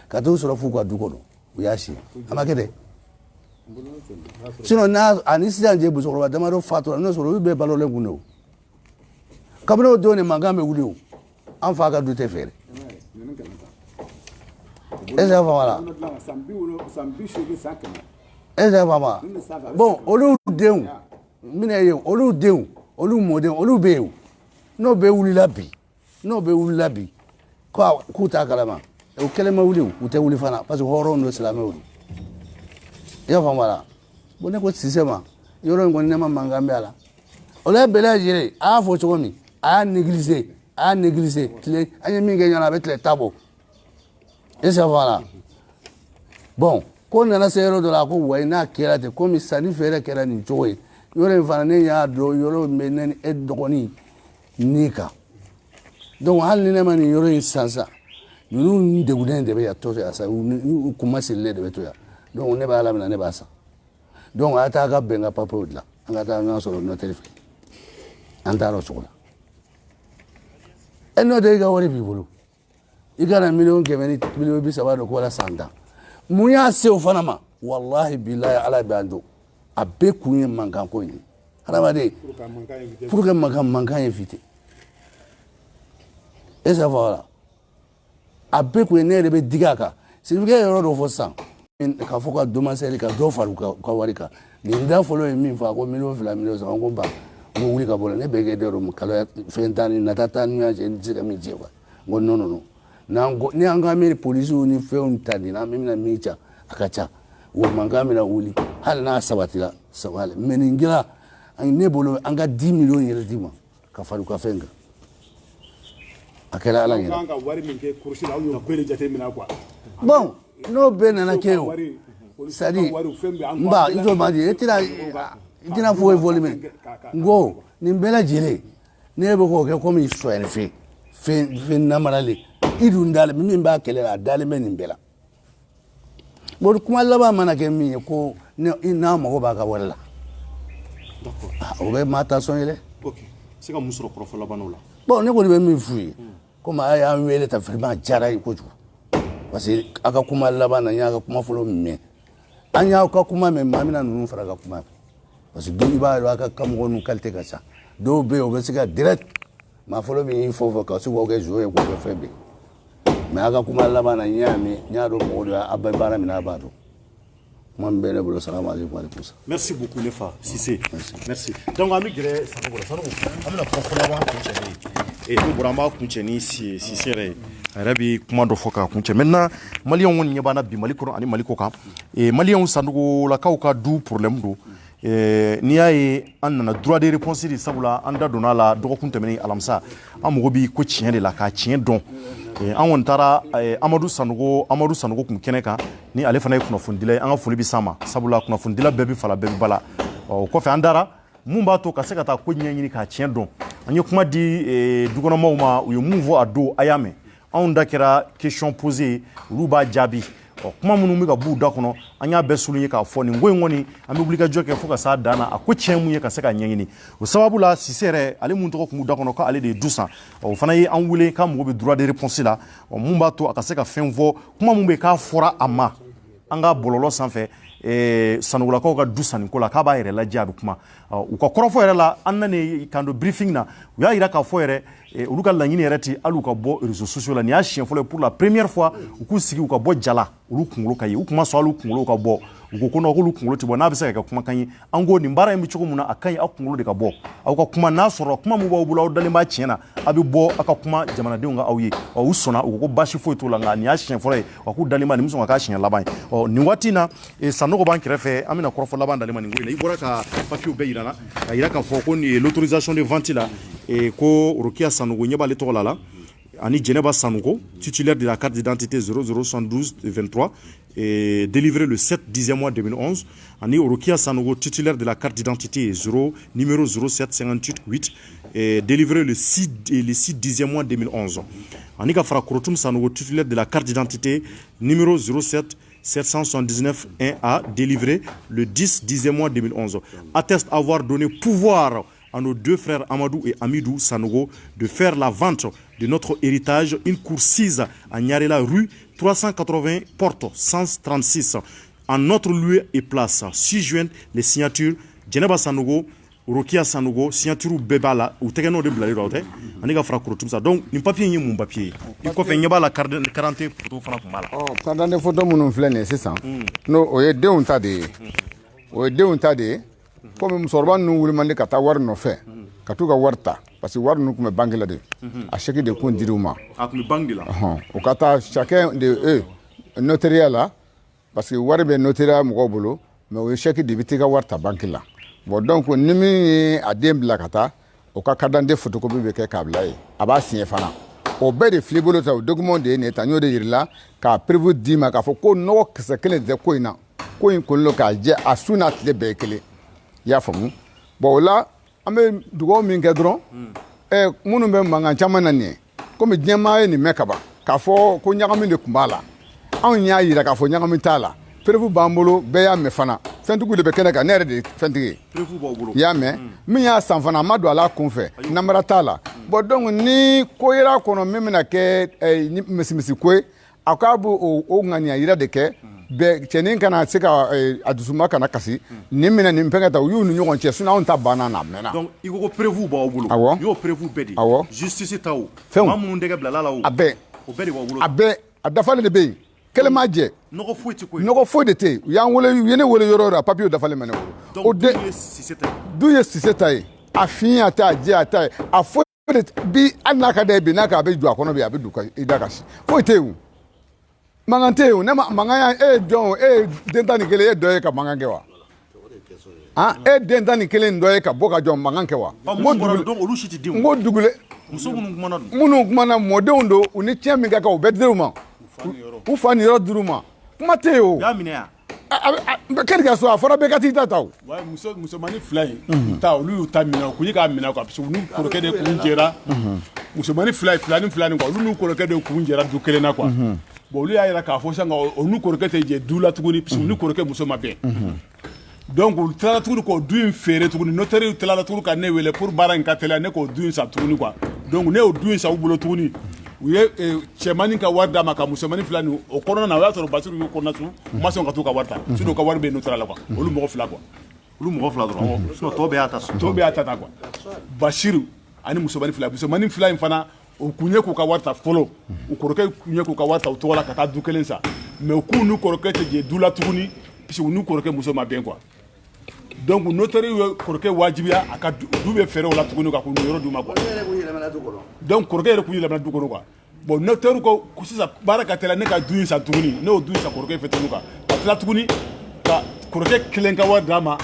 [SPEAKER 5] ka t'u sɔrɔ f'u ka du kɔnɔ u y'a si a ma kɛ dɛ sinon n'a ani sisan cɛ musokɔrɔba damadɔ fatura n'o sɔrɔ olu bɛɛ balolen kun don kabini o don de mankan bɛ wuli o an fa ka du tɛ feere est-ce que fama est-ce que fama bon olu denw minɛ ye olu denw olu mɔdenw olu bɛ yen n'o bɛɛ wulila bi k'u t'a kalama o kɛlen ma wuli u tɛ wuli fana parce que hɔrɔnw don silamɛw don i y'a faamu a la bon ne ko Sise ma yɔrɔ in kɔni ne ma mankan bɛ a la o la bɛɛ lajɛlen a y'a fɔ cogo min a y'a négliger tile an ye min kɛ ɲɔgɔn na a bɛ tile ta bɔ est-ce que faamu a la bon ko nana se yɔrɔ dɔ la ko wayi n'a kɛra ten komi sanni feere kɛra nin cogo ye yɔrɔ in fana ne y'a dɔn yɔrɔ in bɛ ne ni e dɔgɔnin ni kan donc hali ni ne ma nin yɔrɔ in san sa ninnu degunnen de bɛ yan to yan sa u kuma sirilen de bɛ to yan donc ne b'a lamina ne b'a san donc a taa ka bɛn ka papiyew dilan an ka taa ɲɔgɔn sɔrɔ notɛri fɛ an taara o cogo la e notɛri ka wari b'i bolo i kana miliyɔn 100 ni miliyɔn 30 don ko wala san 10 mun y'a se o fana ma walahi bilahi ala bɛ an don a bɛɛ kun ye mankan ko ye hadamaden pour que mankan éviter est ce que voilà a bɛɛ kun ye ne yɛrɛ bɛ digi a kan sirifukɛ yɔrɔ dɔ fɔ sisan k'a fɔ ka domasɛri ka dɔ fara u ka wari kan nin da fɔlɔ ye min fɔ a ko miliyɔn 2 miliyɔn 3 n ko ba n ko wuli ka bɔ la ne bɛɛ kɛ dɔrɔn kalo fɛn tan ni nata tan ni ɲɔgɔn cɛ n tɛ se ka min cɛ quoi n ko non ni an ka miiri polisiw ni fɛnw ta nin na an bɛna min ca a ka ca o mankan bɛna wuli hali n'a sabatira sabali mais nin kɛra ne bolo an ka 10 miliyɔn yɛrɛ d'i ma ka fara u ka fɛn kan a kɛra ala ɲɛna bon n'o bɛɛ nana kɛ o c'est à dire n ba i jɔ ma di i tɛna foyi fɔli mɛ n ko nin bɛɛ lajɛlen ne bɛ k'o kɛ komi soyɛnifɛn fɛn namaralen i dun dalen min b'a kɛlɛ la a dalen bɛ nin bɛɛ la bon kuma laban mana kɛ min ye ko n'a mago b'a ka wari la o bɛ maa ta sɔn ye dɛ
[SPEAKER 1] se ka mun sɔrɔ kɔrɔfɔ labanw la
[SPEAKER 5] bon ne kɔni bɛ min f'u ye komi a y'an wele ta vraiment diyara ye kojugu parce que a ka kuma laban na n y'a ka kuma fɔlɔ mɛn an y'aw ka kuma mɛn maa mina ninnu fara ka kuma parce que dɔw b'a dɔn a ka mɔgɔ ninnu qualité ka ca dɔw bɛ yen o bɛ se ka direct maa fɔlɔ min y'i fɔ ka se k'o kɛ jo ye k'o kɛ fɛn bɛɛ mais a ka kuma laban na n y'a mɛn n y'a dɔn mɔgɔ dɔ a bɛ baara min na a b'a dɔn kuma min bɛ ne bolo salamu aleykum aleykum sa.
[SPEAKER 1] Merci beaucoup Nefa Sise. Merci. Donc an bɛ gɛrɛ Sanogo la Sanogo an bɛna kuma fɔlɔ laban kuncɛ ni n'o bɔra an b'a kuncɛ ni Sise yɛrɛ ye a yɛrɛ bɛ kuma dɔ fɔ k'a kuncɛ maintenant maliyɛnw kɔni ɲɛ b'an na bi Mali kɔnɔ ani Mali kɔ kan maliyɛnw Sanogolakaw ka du problème don n'i y'a ye an nana droit de réponse de sabula an da donna a la dɔgɔkun tɛmɛnen alamisa an mago bɛ ko tiɲɛ de la k'a tiɲɛ dɔn an kɔni taara Amadu Sanogo kun kɛnɛ kan ni ale fana ye kunnafonidila ye an ka foli bɛ s'a ma sabula kunnafonidila bɛɛ bɛ fala bɛɛ bɛ bala o kɔfɛ an dara mun b'a to ka se ka taa ko ɲɛɲini k'a tiɲɛ dɔn an ye kuma di dukɔnɔmaw ma u ye mun fɔ a don a y'a mɛn anw da kɛra question posée olu b'a jaabi kuma minnu bɛ ka b'u da kɔnɔ an y'a bɛɛ souligner k'a fɔ nin ko in kɔni an bɛ wulikajɔ kɛ fo ka s'a dan na a ko tiɲɛ mun ye ka se ka ɲɛɲini o sababu la Sise yɛrɛ ale mun tɔgɔ kun b'u da kɔnɔ ko ale de ye Dusan o fana ye an wele k'a mago bɛ droit de réponse la mun b'a to a ka se ka fɛn fɔ kuma mun bɛ k'a fɔra a ma an ka bɔlɔlɔ sanfɛ Sanogolakaw ka du sanni ko la k'a b'a yɛrɛ lajɛ a bɛ kuma u ka kɔrɔfɔ yɛrɛ la an nanen kan don briefing na u y'a jira k'a fɔ yɛrɛ olu ka laɲini yɛrɛ tɛ hali u ka bɔ réseaux sociaux la nin y'a siɲɛ fɔlɔ ye pour la première fois u k'u sigi u ka bɔ jala olu kunkolo ka ye u kuma sɔn hali u kunkolo ka bɔ u ko ko non k'olu kunkolo tɛ bɔ n'a bɛ se ka kɛ kumakan ye an ko nin baara in bɛ cogo min na a ka ɲi aw kunkolo de ka bɔ aw ka kuma n'a sɔrɔ kuma min b'aw bolo aw dalen b'a tiɲɛ na a bɛ bɔ aw ka kuma jamanadenw ka aw ye u sɔnna u ko baasi foyi t'o la nka nin y'a siɲɛ fɔlɔ ye wa k'u dalen b'a nin bɛ sɔn ka k'a siɲɛ laban ye nin waati in na Sanogo b'an kɛrɛfɛ an bɛna kɔrɔfɔ laban dalen ma nin ko in na i bɔra ka papiyew bɛɛ yira na ka yira k'a fɔ ko nin ye l'autorisation de vente la ko Rokia Sanogo ɲɛ b'ale tɔgɔ la ani Jɛnɛba Sanogo titulaire de la carte d'identité 007223 délivré le 7 10e mois 2011. Ani Orokia Sanogo, titulaire de la carte d'identité numéro 07588, délivré le 6 10e mois 2011. Anika Frakorotum Sanogo, titulaire de la carte d'identité numéro 07 779 1A, délivré le 10 10e mois 2011. Atteste avoir donné pouvoir à nos deux frères Amadou et Amidou Sanogo de faire la vente de notre héritage, une coursise à Nyarela rue 380 Porte 136 en notre lieu et place. 6 juin, les signatures Djeneba Sanogo, Rokia Sanogo, signature Bebala ou Tegeno de Blairote, Anika Frakorotum ça. Donc, ni papier ni mon papier. Il faut faire la 40 photos Fana.
[SPEAKER 4] Oh, pendant des photos mon flâner, c'est ça. No, oye de on tade. Oye de on tade. Comme musorban nous voulons demander kata war no fait. Katuka warta parce que war nous comme bangla de. À chaque de compte diruma.
[SPEAKER 1] Ah, comme bangla.
[SPEAKER 4] Au kata chacun de eux notariat là parce que war be notariat mo bolo mais au chaque de bitika warta bankila. Bon donc nimi adem la kata au ka kadande photocopie be ke kablaye. Aba signer fana. Au be de flibolo ta document de netanyo de yirla ka prévu dima ka fo ko no kse kele de ko ina. Ko in ko lo ka je asuna de be kele. Ya famu bon là ambe dugo min ke dron munu be manga chama nani comme diema ni mekaba ka fo ko nyagami de kumbala an nya yira ka fo nyagami tala prevu bambolo be ya me fana fentugu de be kene ka nere de fentugu
[SPEAKER 1] prevu bambolo ya
[SPEAKER 4] me mi ya san fana madu ala kunfe namara tala bon donc ni ko yira kono memena ke ni mesimisi ko akabu o ngania yira de ke be chenin kana sika adusuma kana kasi nimina nimpengata yu nu nyon che suna on ta banana mena
[SPEAKER 1] donc il faut prévu ba obulo yo prévu bedi justice taw mamu ndege blala la o
[SPEAKER 4] abe
[SPEAKER 1] o bedi ba obulo
[SPEAKER 4] abe adafale de be kele maje
[SPEAKER 1] noko foiti ko
[SPEAKER 4] noko foiti te ya wole yene wole yorora papier dafale mena
[SPEAKER 1] o de si
[SPEAKER 4] c'était afin ata je ata a foiti bi anaka de bi naka be ju akono bi abedu ka idakasi foiti u mangante o ne mangaya don dentani kele doye ka mangange wa dentani kele doye ka boka jon manganke wa ngo dugule munu kumana modondo uni tiami ga ka obedruma u fani ro duruma mateo
[SPEAKER 1] ya minea
[SPEAKER 4] kedi ka so afora be ka tita taw
[SPEAKER 2] wa muso mani fly ta olu ta mina ku yi ka mina ko so nu ko ke de kunjera muso mani fly ko olu ko ke de kunjera du kele na kwa bon lui a yira k'a fɔ sanga o nu kɔrɔkɛ tɛ jɛ du la tuguni parce que nu kɔrɔkɛ muso ma bɛn donc u tilala tuguni k'o du in feere tuguni notaire tilala tuguni ka ne wele pour baara in ka teliya ne k'o du in san tuguni quoi donc ne y'o du in san u bolo tuguni u ye cɛmannin ka wari d'a ma ka musomannin fila nin o kɔnɔna na o y'a sɔrɔ Basiru y'o kɔnɔna su u ma sɔn ka t'u ka wari ta sinon u ka wari bɛ notaire la quoi olu mɔgɔ fila quoi
[SPEAKER 1] olu mɔgɔ fila dɔrɔn sinon tɔ bɛɛ y'a ta sɔrɔ
[SPEAKER 2] tɔ bɛɛ y'a ta quoi Basiru ani musomannin fila in fana o kunye k'u ka wari ta fɔlɔ u kɔrɔkɛ kunye k'u ka wari ta u tɔgɔ la ka taa du kelen sa mais u k'u n'u kɔrɔkɛ tɛ jɛ du la tuguni parce que u n'u kɔrɔkɛ muso ma bɛn quoi donc notaire ye kɔrɔkɛ wajibiya a ka du bɛ fɛɛrɛ o la tuguni ka k'u yɔrɔ d'u ma quoi donc kɔrɔkɛ yɛrɛ kun yɛlɛmana du kɔnɔ quoi bon notaire ko sisan baara ka teliya ne ka du in san tuguni ne y'o du in san kɔrɔkɛ fɛ tuguni quoi ka tila tuguni ka kɔrɔkɛ kelen ka wari d'a ma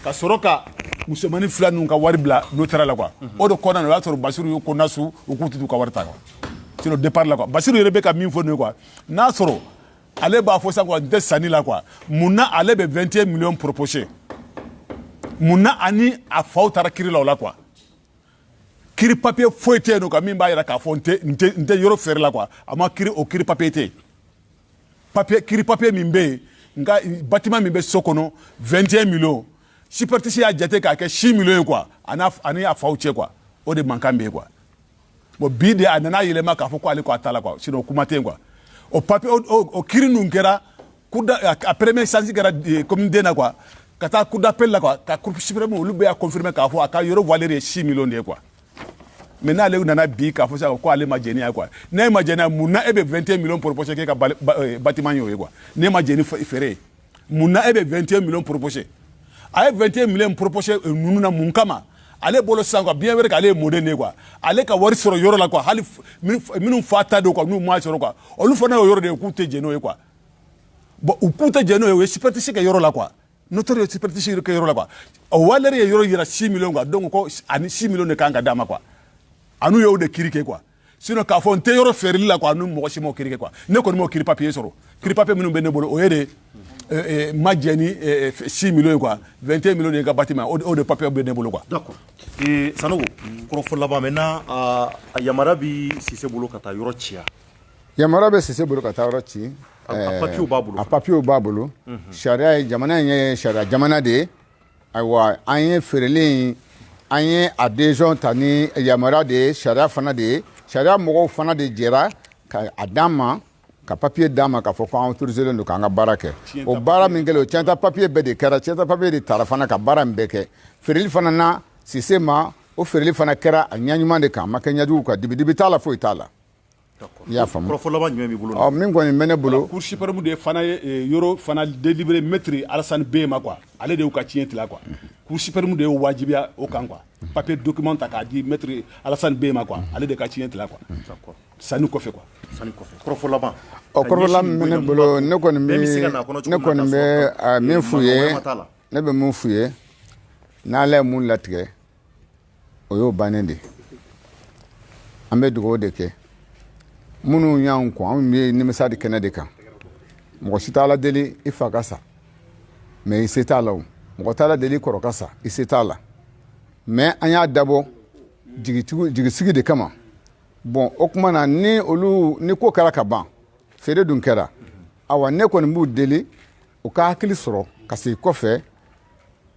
[SPEAKER 2] ka sɔrɔ ka musomannin fila ninnu ka wari bila notaire la quoi o de kɔnɔna na o y'a sɔrɔ Basiru y'o kɔnɔna su u k'u tɛ t'u ka wari ta quoi sinon départ la quoi Basiru yɛrɛ bɛ ka min fɔ nin ye quoi n'a sɔrɔ ale b'a fɔ sisan quoi n tɛ sanni la quoi munna ale bɛ 21 millions proposé munna ani a faw taara kiiri la o la quoi kiiri papier foyi tɛ yen nɔ quoi min b'a yira k'a fɔ n tɛ yɔrɔ feere la quoi a ma kiiri o kiiri papier tɛ yen kiiri papier min bɛ yen nka bâtiment min bɛ so kɔnɔ 21 millions superficie y'a jate k'a kɛ 6 millions quoi ani a faw cɛ quoi o de mankan bɛ yen quoi bon bi de a nana yɛlɛma k'a fɔ ko ale ko a ta la quoi sinon kuma tɛ yen quoi o papier o kiiri ninnu kɛra a premier instance kɛra commune den na quoi ka taa cour d'appel la quoi ka cour suprême olu bɛ y'a confirmer k'a fɔ a ka yɔrɔ valeur ye 6 millions de ye quoi mais n'ale nana bi k'a fɔ sisan ko ale ma jɛni ye quoi n'e ma jɛni mun na e bɛ 21 millions proposé k'e ka bâtiment y'o ye quoi n'e ma jɛni feere mun na e bɛ 21 millions proposé a ye 21 millions proposé ninnu na mun kama ale bolo sisan quoi bien vrai k'ale ye modèle ye quoi ale ka wari sɔrɔ yɔrɔ la quoi hali minnu fa ta don quoi n'u m'a sɔrɔ quoi olu fana y'o yɔrɔ de ye k'u tɛ jɛn n'o ye quoi bon u k'u tɛ jɛn n'o ye o ye superficie kɛ yɔrɔ la quoi notaire ye superficie kɛ yɔrɔ la quoi o valeur ye yɔrɔ yira 6 millions quoi donc ko ani 6 millions de kan ka d'a ma quoi anu y'o de kiiri kɛ quoi sinon k'a fɔ n tɛ yɔrɔ feereli la quoi ni mɔgɔ si m'o kiiri kɛ quoi ne kɔni m'o kiiri papier sɔrɔ kiiri papier minnu bɛ ne bolo o ye de ma jɛ ni 6 millions ye quoi 21 millions de ka bâtiment o de papier bɛ ne bolo quoi.
[SPEAKER 1] D'accord. Sanogo kɔrɔfɔ laban maintenant a yamara bi Sise bolo ka taa yɔrɔ ci ya.
[SPEAKER 4] Yamara bɛ Sise bolo ka taa yɔrɔ ci.
[SPEAKER 1] A papier b'a bolo.
[SPEAKER 4] A papier b'a bolo. Sariya ye jamana in ye sariya jamana de ye. Ayiwa an ye feereli an ye adhesion ta ni yamara de ye sariya fana de ye sariya mɔgɔw fana de jɛra ka a d'an ma ka papier d'an ma k'a fɔ ko an autorisé len don k'an ka baara kɛ o baara min kɛlen o tiɲɛta papier bɛɛ de kɛra tiɲɛta papier de tara fana ka baara in bɛɛ kɛ feereli fana na Sise ma o feereli fana kɛra a ɲaɲuman de kan a ma kɛ ɲajugu kan dibi t'a la foyi t'a la. I y'a faamu.
[SPEAKER 1] Kɔrɔfɔ laban jumɛn b'i bolo.
[SPEAKER 4] Min kɔni bɛ ne bolo.
[SPEAKER 2] Cour suprême de fana ye yɔrɔ fana délibéré maître Alassane Beye ma quoi ale de y'u ka tiɲɛ tila quoi Cour suprême de y'o wajibiya o kan quoi papier document ta k'a di maître Alassane Beye ma quoi ale de ka tiɲɛ tila quoi. D'accord. Sanni kɔfɛ quoi.
[SPEAKER 1] Sanni kɔfɛ. Kɔrɔfɔ laban.
[SPEAKER 4] Kɔrɔfɔ laban bɛ ne bolo ne kɔni bɛ min f'u ye ne bɛ mun f'u ye n'Ala ye mun latigɛ o y'o bannen de an bɛ dugawu de kɛ. Minnu y'an kɔ anw bɛ nimisa de kɛnɛ de kan mɔgɔ si t'a la deli i fa ka sa mais i se t'a la o mɔgɔ t'a la deli i kɔrɔ ka sa i se t'a la mais an y'a dabɔ jigisigi de kama bon o tuma na ni ko kɛra ka ban feere dun kɛra awa ne kɔni b'u deli u ka hakili sɔrɔ ka segin kɔfɛ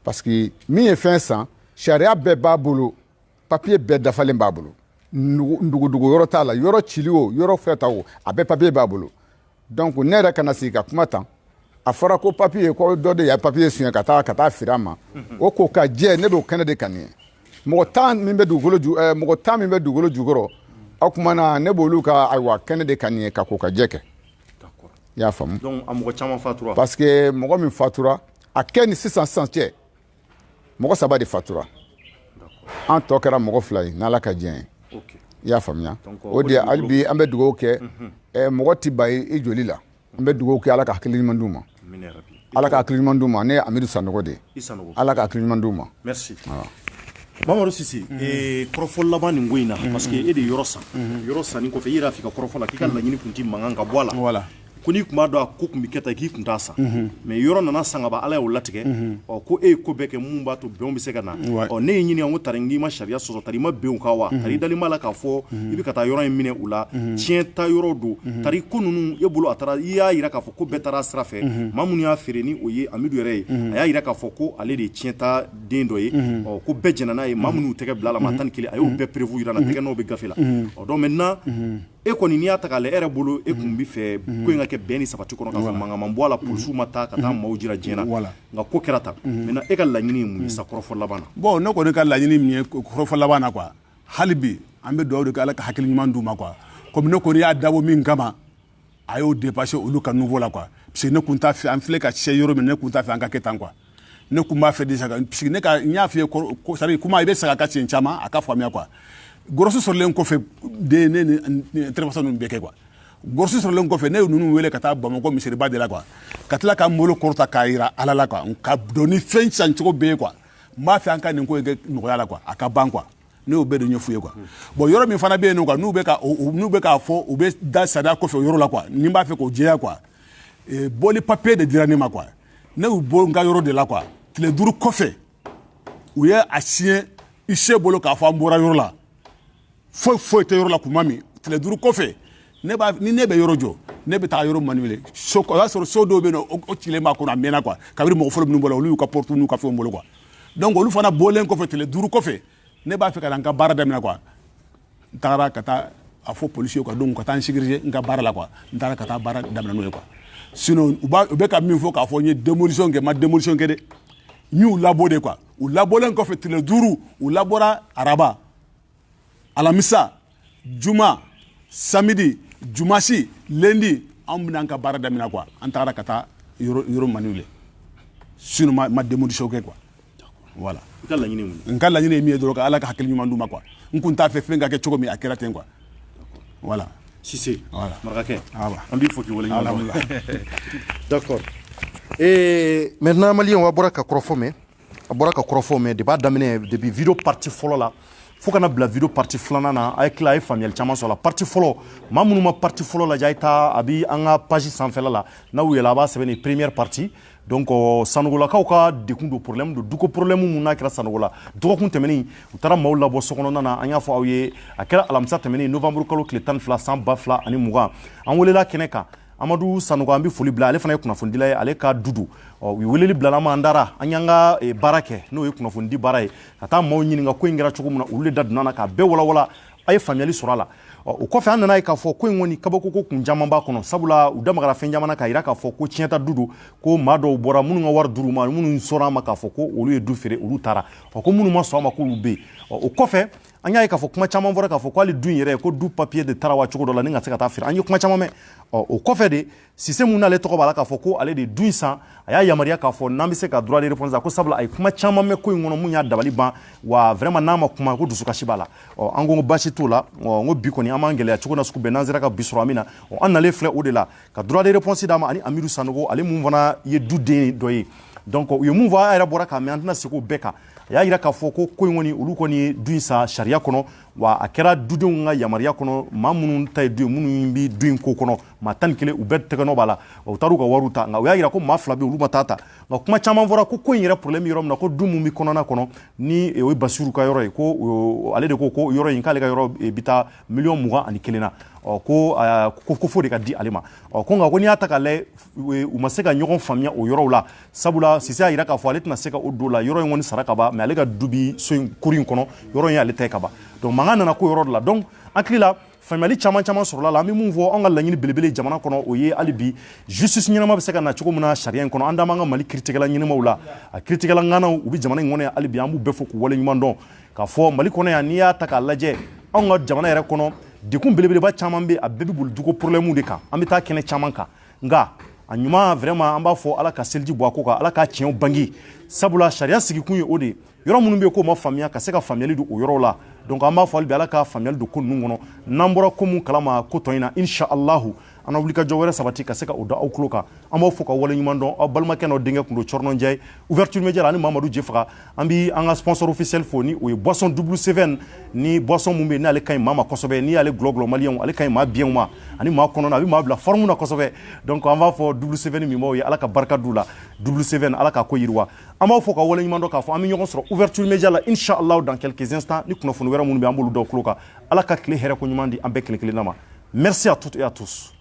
[SPEAKER 4] parce que min ye fɛn san sariya bɛɛ b'a bolo papier bɛɛ dafalen b'a bolo. Ndugudugu yɔrɔ t'a la yɔrɔ cili o yɔrɔ fɛn ta o a bɛɛ papier b'a bolo donc ne yɛrɛ kana sigi ka kuma tan a fɔra ko papier ko dɔ de y'a papier suɲɛ ka taa feere a ma o ko ka jɛ ne b'o kɛnɛ de kan nin ye mɔgɔ 10 min bɛ dugukolo jukɔrɔ aw kumana ne b'olu ka ayiwa kɛnɛ de kan nin ye ka ko ka jɛ kɛ. I y'a faamu.
[SPEAKER 1] Donc a mɔgɔ caman fatura.
[SPEAKER 4] parce que mɔgɔ min fatura a kɛ ni sisan cɛ mɔgɔ 3 de fatura an tɔ kɛra mɔgɔ 2 ye n'Ala ka diɲɛ ye.
[SPEAKER 1] Okay.
[SPEAKER 4] I y'a faamuya o de hali bi an bɛ dugawu kɛ mɔgɔ tɛ ban i joli la an bɛ dugawu kɛ Ala ka hakili ɲuman d'u ma Ala ka hakili ɲuman d'u ma ne ye Amidu Sanogo de ye Ala ka hakili ɲuman d'u ma.
[SPEAKER 1] Merci. Mamadu Sise kɔrɔfɔ laban nin ko in na parce que e de yɔrɔ sanni kɔfɛ i yɛrɛ y'a fɔ i ka kɔrɔfɔ la k'i ka laɲini tun tɛ mankan ka bɔ a la.
[SPEAKER 2] Voilà.
[SPEAKER 1] Ko n'i tun b'a dɔn a ko tun bɛ kɛ tan k'i tun t'a san mais yɔrɔ nana san ka ban Ala y'o latigɛ ko e ye ko bɛɛ kɛ mun b'a to bɛnw bɛ se ka na ne ye ɲini ko tari n k'i ma sariya sɔsɔ tari i ma bɛnw kan wa tari i dalen b'a la k'a fɔ i bɛ ka taa yɔrɔ in minɛ u la tiɲɛ ta yɔrɔ don tari ko ninnu e bolo a taara i y'a yira k'a fɔ ko bɛɛ taara sira fɛ maa minnu y'a feere ni o ye Amidu yɛrɛ ye a y'a yira k'a fɔ ko ale de ye tiɲɛ ta den dɔ ye ko bɛɛ jɛnna n'a ye maa minnu tɛgɛ bila a la maa 11 a y'o bɛɛ prévu yira na tɛgɛ n'o bɛ gafe la donc maintenant e kɔni n'i y'a ta k'a lajɛ e yɛrɛ bolo e tun bɛ fɛ ko in ka kɛ bɛn ni sabati kɔnɔ k'a fɔ mankan man bɔ a la polisiw ma taa ka taa maaw jira diɲɛ na nka ko kɛra tan maintenant e ka laɲini ye mun ye sa kɔrɔfɔ laban na.
[SPEAKER 2] Bon ne kɔni ka laɲini min ye kɔrɔfɔ laban na quoi hali bi an bɛ dugawu de kɛ Ala ka hakili ɲuman d'u ma quoi comme ne kɔni y'a dabɔ min kama a y'o dépasser olu ka niveau la quoi parce que ne tun t'a fɛ an filɛ ka se yɔrɔ min ne tun t'a fɛ an ka kɛ tan quoi ne tun b'a fɛ déjà parce que ne ka n y'a f'i ye c'est à dire kuma i bɛ segin a ka tiɲɛ caman a ka faamuya quoi. Gɔrɔsi sɔrɔlen kɔfɛ de ne ni intervention ninnu bɛɛ kɛ quoi gɔrɔsi sɔrɔlen kɔfɛ ne ye ninnu wele ka taa Bamakɔ misiriba de la quoi ka tila ka n bolo kɔrɔta k'a yira Ala la quoi ka dɔn ni fɛn san cogo bɛ ye quoi n b'a fɛ an ka nin ko in kɛ nɔgɔya la quoi a ka ban quoi ne y'o bɛɛ de ɲɛf'u ye quoi bon yɔrɔ min fana bɛ yen nɔ quoi n'u bɛ k'a fɔ u bɛ da sariya kɔfɛ o yɔrɔ la quoi ni n b'a fɛ k'o jɛya quoi bɔli papier de dira ne ma quoi ne y'u bɔ n ka yɔrɔ de la quoi tile 5 kɔfɛ u ye a signé i se bolo k'a fɔ an bɔra yɔrɔ la foyi tɛ yɔrɔ la kuma min tile 5 kɔfɛ ni ne bɛ yɔrɔ jɔ ne bɛ taa yɔrɔ manuele so o y'a sɔrɔ so dɔw bɛ yen nɔ o cilen b'a kɔnɔ a mɛnna quoi kabini mɔgɔ fɔlɔ minnu bɔra olu y'u ka porte n'u ka fɛnw bolo quoi donc olu fana bɔlen kɔfɛ tile 5 kɔfɛ ne b'a fɛ ka na n ka baara daminɛ quoi n taara ka taa a fɔ policiers ka donc ka taa n sécuriser n ka baara la quoi n taara ka taa baara daminɛ n'o ye quoi sinon u bɛ ka min fɔ k'a fɔ n ye démolition kɛ n ma démolition kɛ dɛ n y'u labɔ de quoi u labɔlen kɔfɛ tile 5 u labɔra araba alamisa juma samedi jumasi lundi an bɛna an ka baara daminɛ quoi an taara ka taa yɔrɔ manuele sinon ma démolition kɛ quoi voilà
[SPEAKER 1] i ka laɲini ye mun ye
[SPEAKER 2] n ka laɲini ye min ye dɔrɔn ka Ala ka hakili ɲuman d'u ma quoi n kun t'a fɛ fɛn ka kɛ cogo min a kɛra ten quoi voilà
[SPEAKER 1] Sise
[SPEAKER 2] voilà
[SPEAKER 1] marakakɛ
[SPEAKER 2] awa
[SPEAKER 1] an b'i fo k'i waleɲuman dɔn d'accord maintenant maliyɛnw a bɔra ka kɔrɔfɔ mɛn de b'a daminɛ depuis vidéo partie fɔlɔ la fo kana bila video parti filanan na a ye tila a ye faamuyali caman sɔrɔ la parti fɔlɔ maa minnu ma parti fɔlɔ lajɛ a ye taa a bi an ka page sanfɛla la n'aw yɛlɛ a b'a sɛbɛn ni première partie donc sanogolakaw ka dekun do problème do duko problème mun n'a kɛra sanogola dɔgɔkun tɛmɛnen u taara maaw labɔ sokɔnɔna na an y'a fɔ aw ye a kɛra alamisa tɛmɛnen novembre kalo tile 12 san 2020 an welela kɛnɛ kan Amadou Sanogo an bɛ foli bila ale fana ye kunnafonidila ye ale ka dudu u ye weleli bila ma an dara an y'an ka baara kɛ n'o ye kunnafonidi baara ye ka taa maaw ɲininka ko in kɛra cogo min na olu de da donna na k'a bɛɛ walawala a ye faamuyali sɔrɔ a la o kɔfɛ an nana ye k'a fɔ ko in kɔni kabako ko kun caman b'a kɔnɔ sabula u da magara fɛn caman na k'a yira k'a fɔ ko tiɲɛta dudu ko maa dɔw bɔra minnu ka wari d'u ma minnu sɔnna a ma k'a fɔ ko olu ye du feere olu taara ko minnu ma sɔn a ma k'olu bɛ yen o kɔfɛ an y'a ye k'a fɔ kuma caman fɔra k'a fɔ ko hali du in yɛrɛ ko du papier de taara wa cogo dɔ la ni ka se ka taa feere an ye kuma caman mɛn o kɔfɛ de Cissé mun n'ale tɔgɔ b'a la k'a fɔ ko ale de du in san a y'a yamaruya k'a fɔ n'an bɛ se ka droit de réponse ko sabula a ye kuma caman mɛn ko in kɔnɔ mun y'a dabali ban wa vraiment n'a ma kuma ko dusukasi b'a la an ko baasi t'o la n ko bi kɔni an b'an gɛlɛya cogo na sugu bɛɛ n'an sera ka bi sɔrɔ min na an nalen filɛ o de la ka droit de réponse d'a ma ani Amidu Sanogo ale mun fana ye du den dɔ ye donc u ye mun fɔ a yɛrɛ bɔra k'a mɛn an tɛna segin o bɛɛ kan a y'a yira k'a fɔ ko in kɔni olu kɔni ye du in san sariya kɔnɔ wa a kɛra dudenw ka yamaruya kɔnɔ maa minnu ta ye du ye minnu bɛ du in ko kɔnɔ maa 11 u bɛɛ tɛgɛnɔ b'a la u taar'u ka wariw ta nka u y'a yira ko maa 2 bɛ olu ma taa ta nka kuma caman fɔra ko in yɛrɛ problème yɔrɔ min na ko du mun bɛ kɔnɔna kɔnɔ ni o ye Basiru ka yɔrɔ ye ko ale de ko yɔrɔ in k'ale ka yɔrɔ bɛ taa $21,000 na ko fo de ka di ale ma ko nka ko n'i y'a ta k'a lajɛ u ma se ka ɲɔgɔn faamuya o yɔrɔw la sabula Cissé y'a yira k'a fɔ ale tɛna se ka o don la yɔrɔ in kɔni sara ka ban mais ale ka du bi so in kuru in kɔnɔ yɔrɔ in y'ale ta ye ka ban donc mankan nana ko yɔrɔ de la donc an hakili la faamuyali caman sɔrɔla la an bɛ mun fɔ an ka laɲini belebele jamana kɔnɔ o ye hali bi justice ɲɛnama bɛ se ka na cogo min na sariya in kɔnɔ an da b'an ka Mali kiiritigɛla ɲɛnamaw la a kiiritigɛla ŋanaw u bɛ jamana in kɔnɔ yan hali bi an b'u bɛɛ fo k'u waleɲuman dɔn k'a fɔ Mali kɔnɔ yan n'i y'a ta k'a lajɛ anw ka jamana yɛrɛ kɔnɔ dekun belebeleba caman bɛ a bɛɛ bɛ boli duko problème de kan an bɛ taa kɛnɛ caman kan nka a ɲuman vraiment an b'a fɔ Ala ka seliji bɔ a ko kan Ala ka tiɲɛw bange sabula sariya sigikun ye o de yɔrɔ minnu bɛ yen k'o ma faamuya ka se ka faamuyali don o yɔrɔw la donc an b'a fɔ hali bi Ala ka faamuyali don ko ninnu kɔnɔ n'an bɔra ko mun kalama ko tɔ in na inshallahu an ka wulikajɔ wɛrɛ sabati ka se ka o da aw tulo kan an b'aw fɔ ka waleɲuman dɔn aw balimakɛ n'aw denkɛ kun don Cɔrɔnɔ Njayi ouverture média la ani Mamadu Jefaga an bɛ an ka sponsor officiel fo ni o ye boisson W7 ni boisson mun bɛ yen n'ale ka ɲi maa ma kosɛbɛ n'i y'ale gulɔ maliyɛnw ale ka ɲi maa biɲɛw ma ani maa kɔnɔna a bɛ maa bila forme na kosɛbɛ donc an b'a fɔ W7 minbaw ye Ala ka barika d'u la W7 Ala k'a ko yiriwa an b'aw fɔ ka waleɲuman dɔn k'a fɔ an bɛ ɲɔgɔn sɔrɔ ouverture média la inshallah dans quelques instants ni kunnafoni wɛrɛ minnu bɛ an b'olu da aw tulo kan Ala ka tile hɛrɛ ko ɲuman di an bɛɛ kelen kelenna ma merci à toutes et à tous.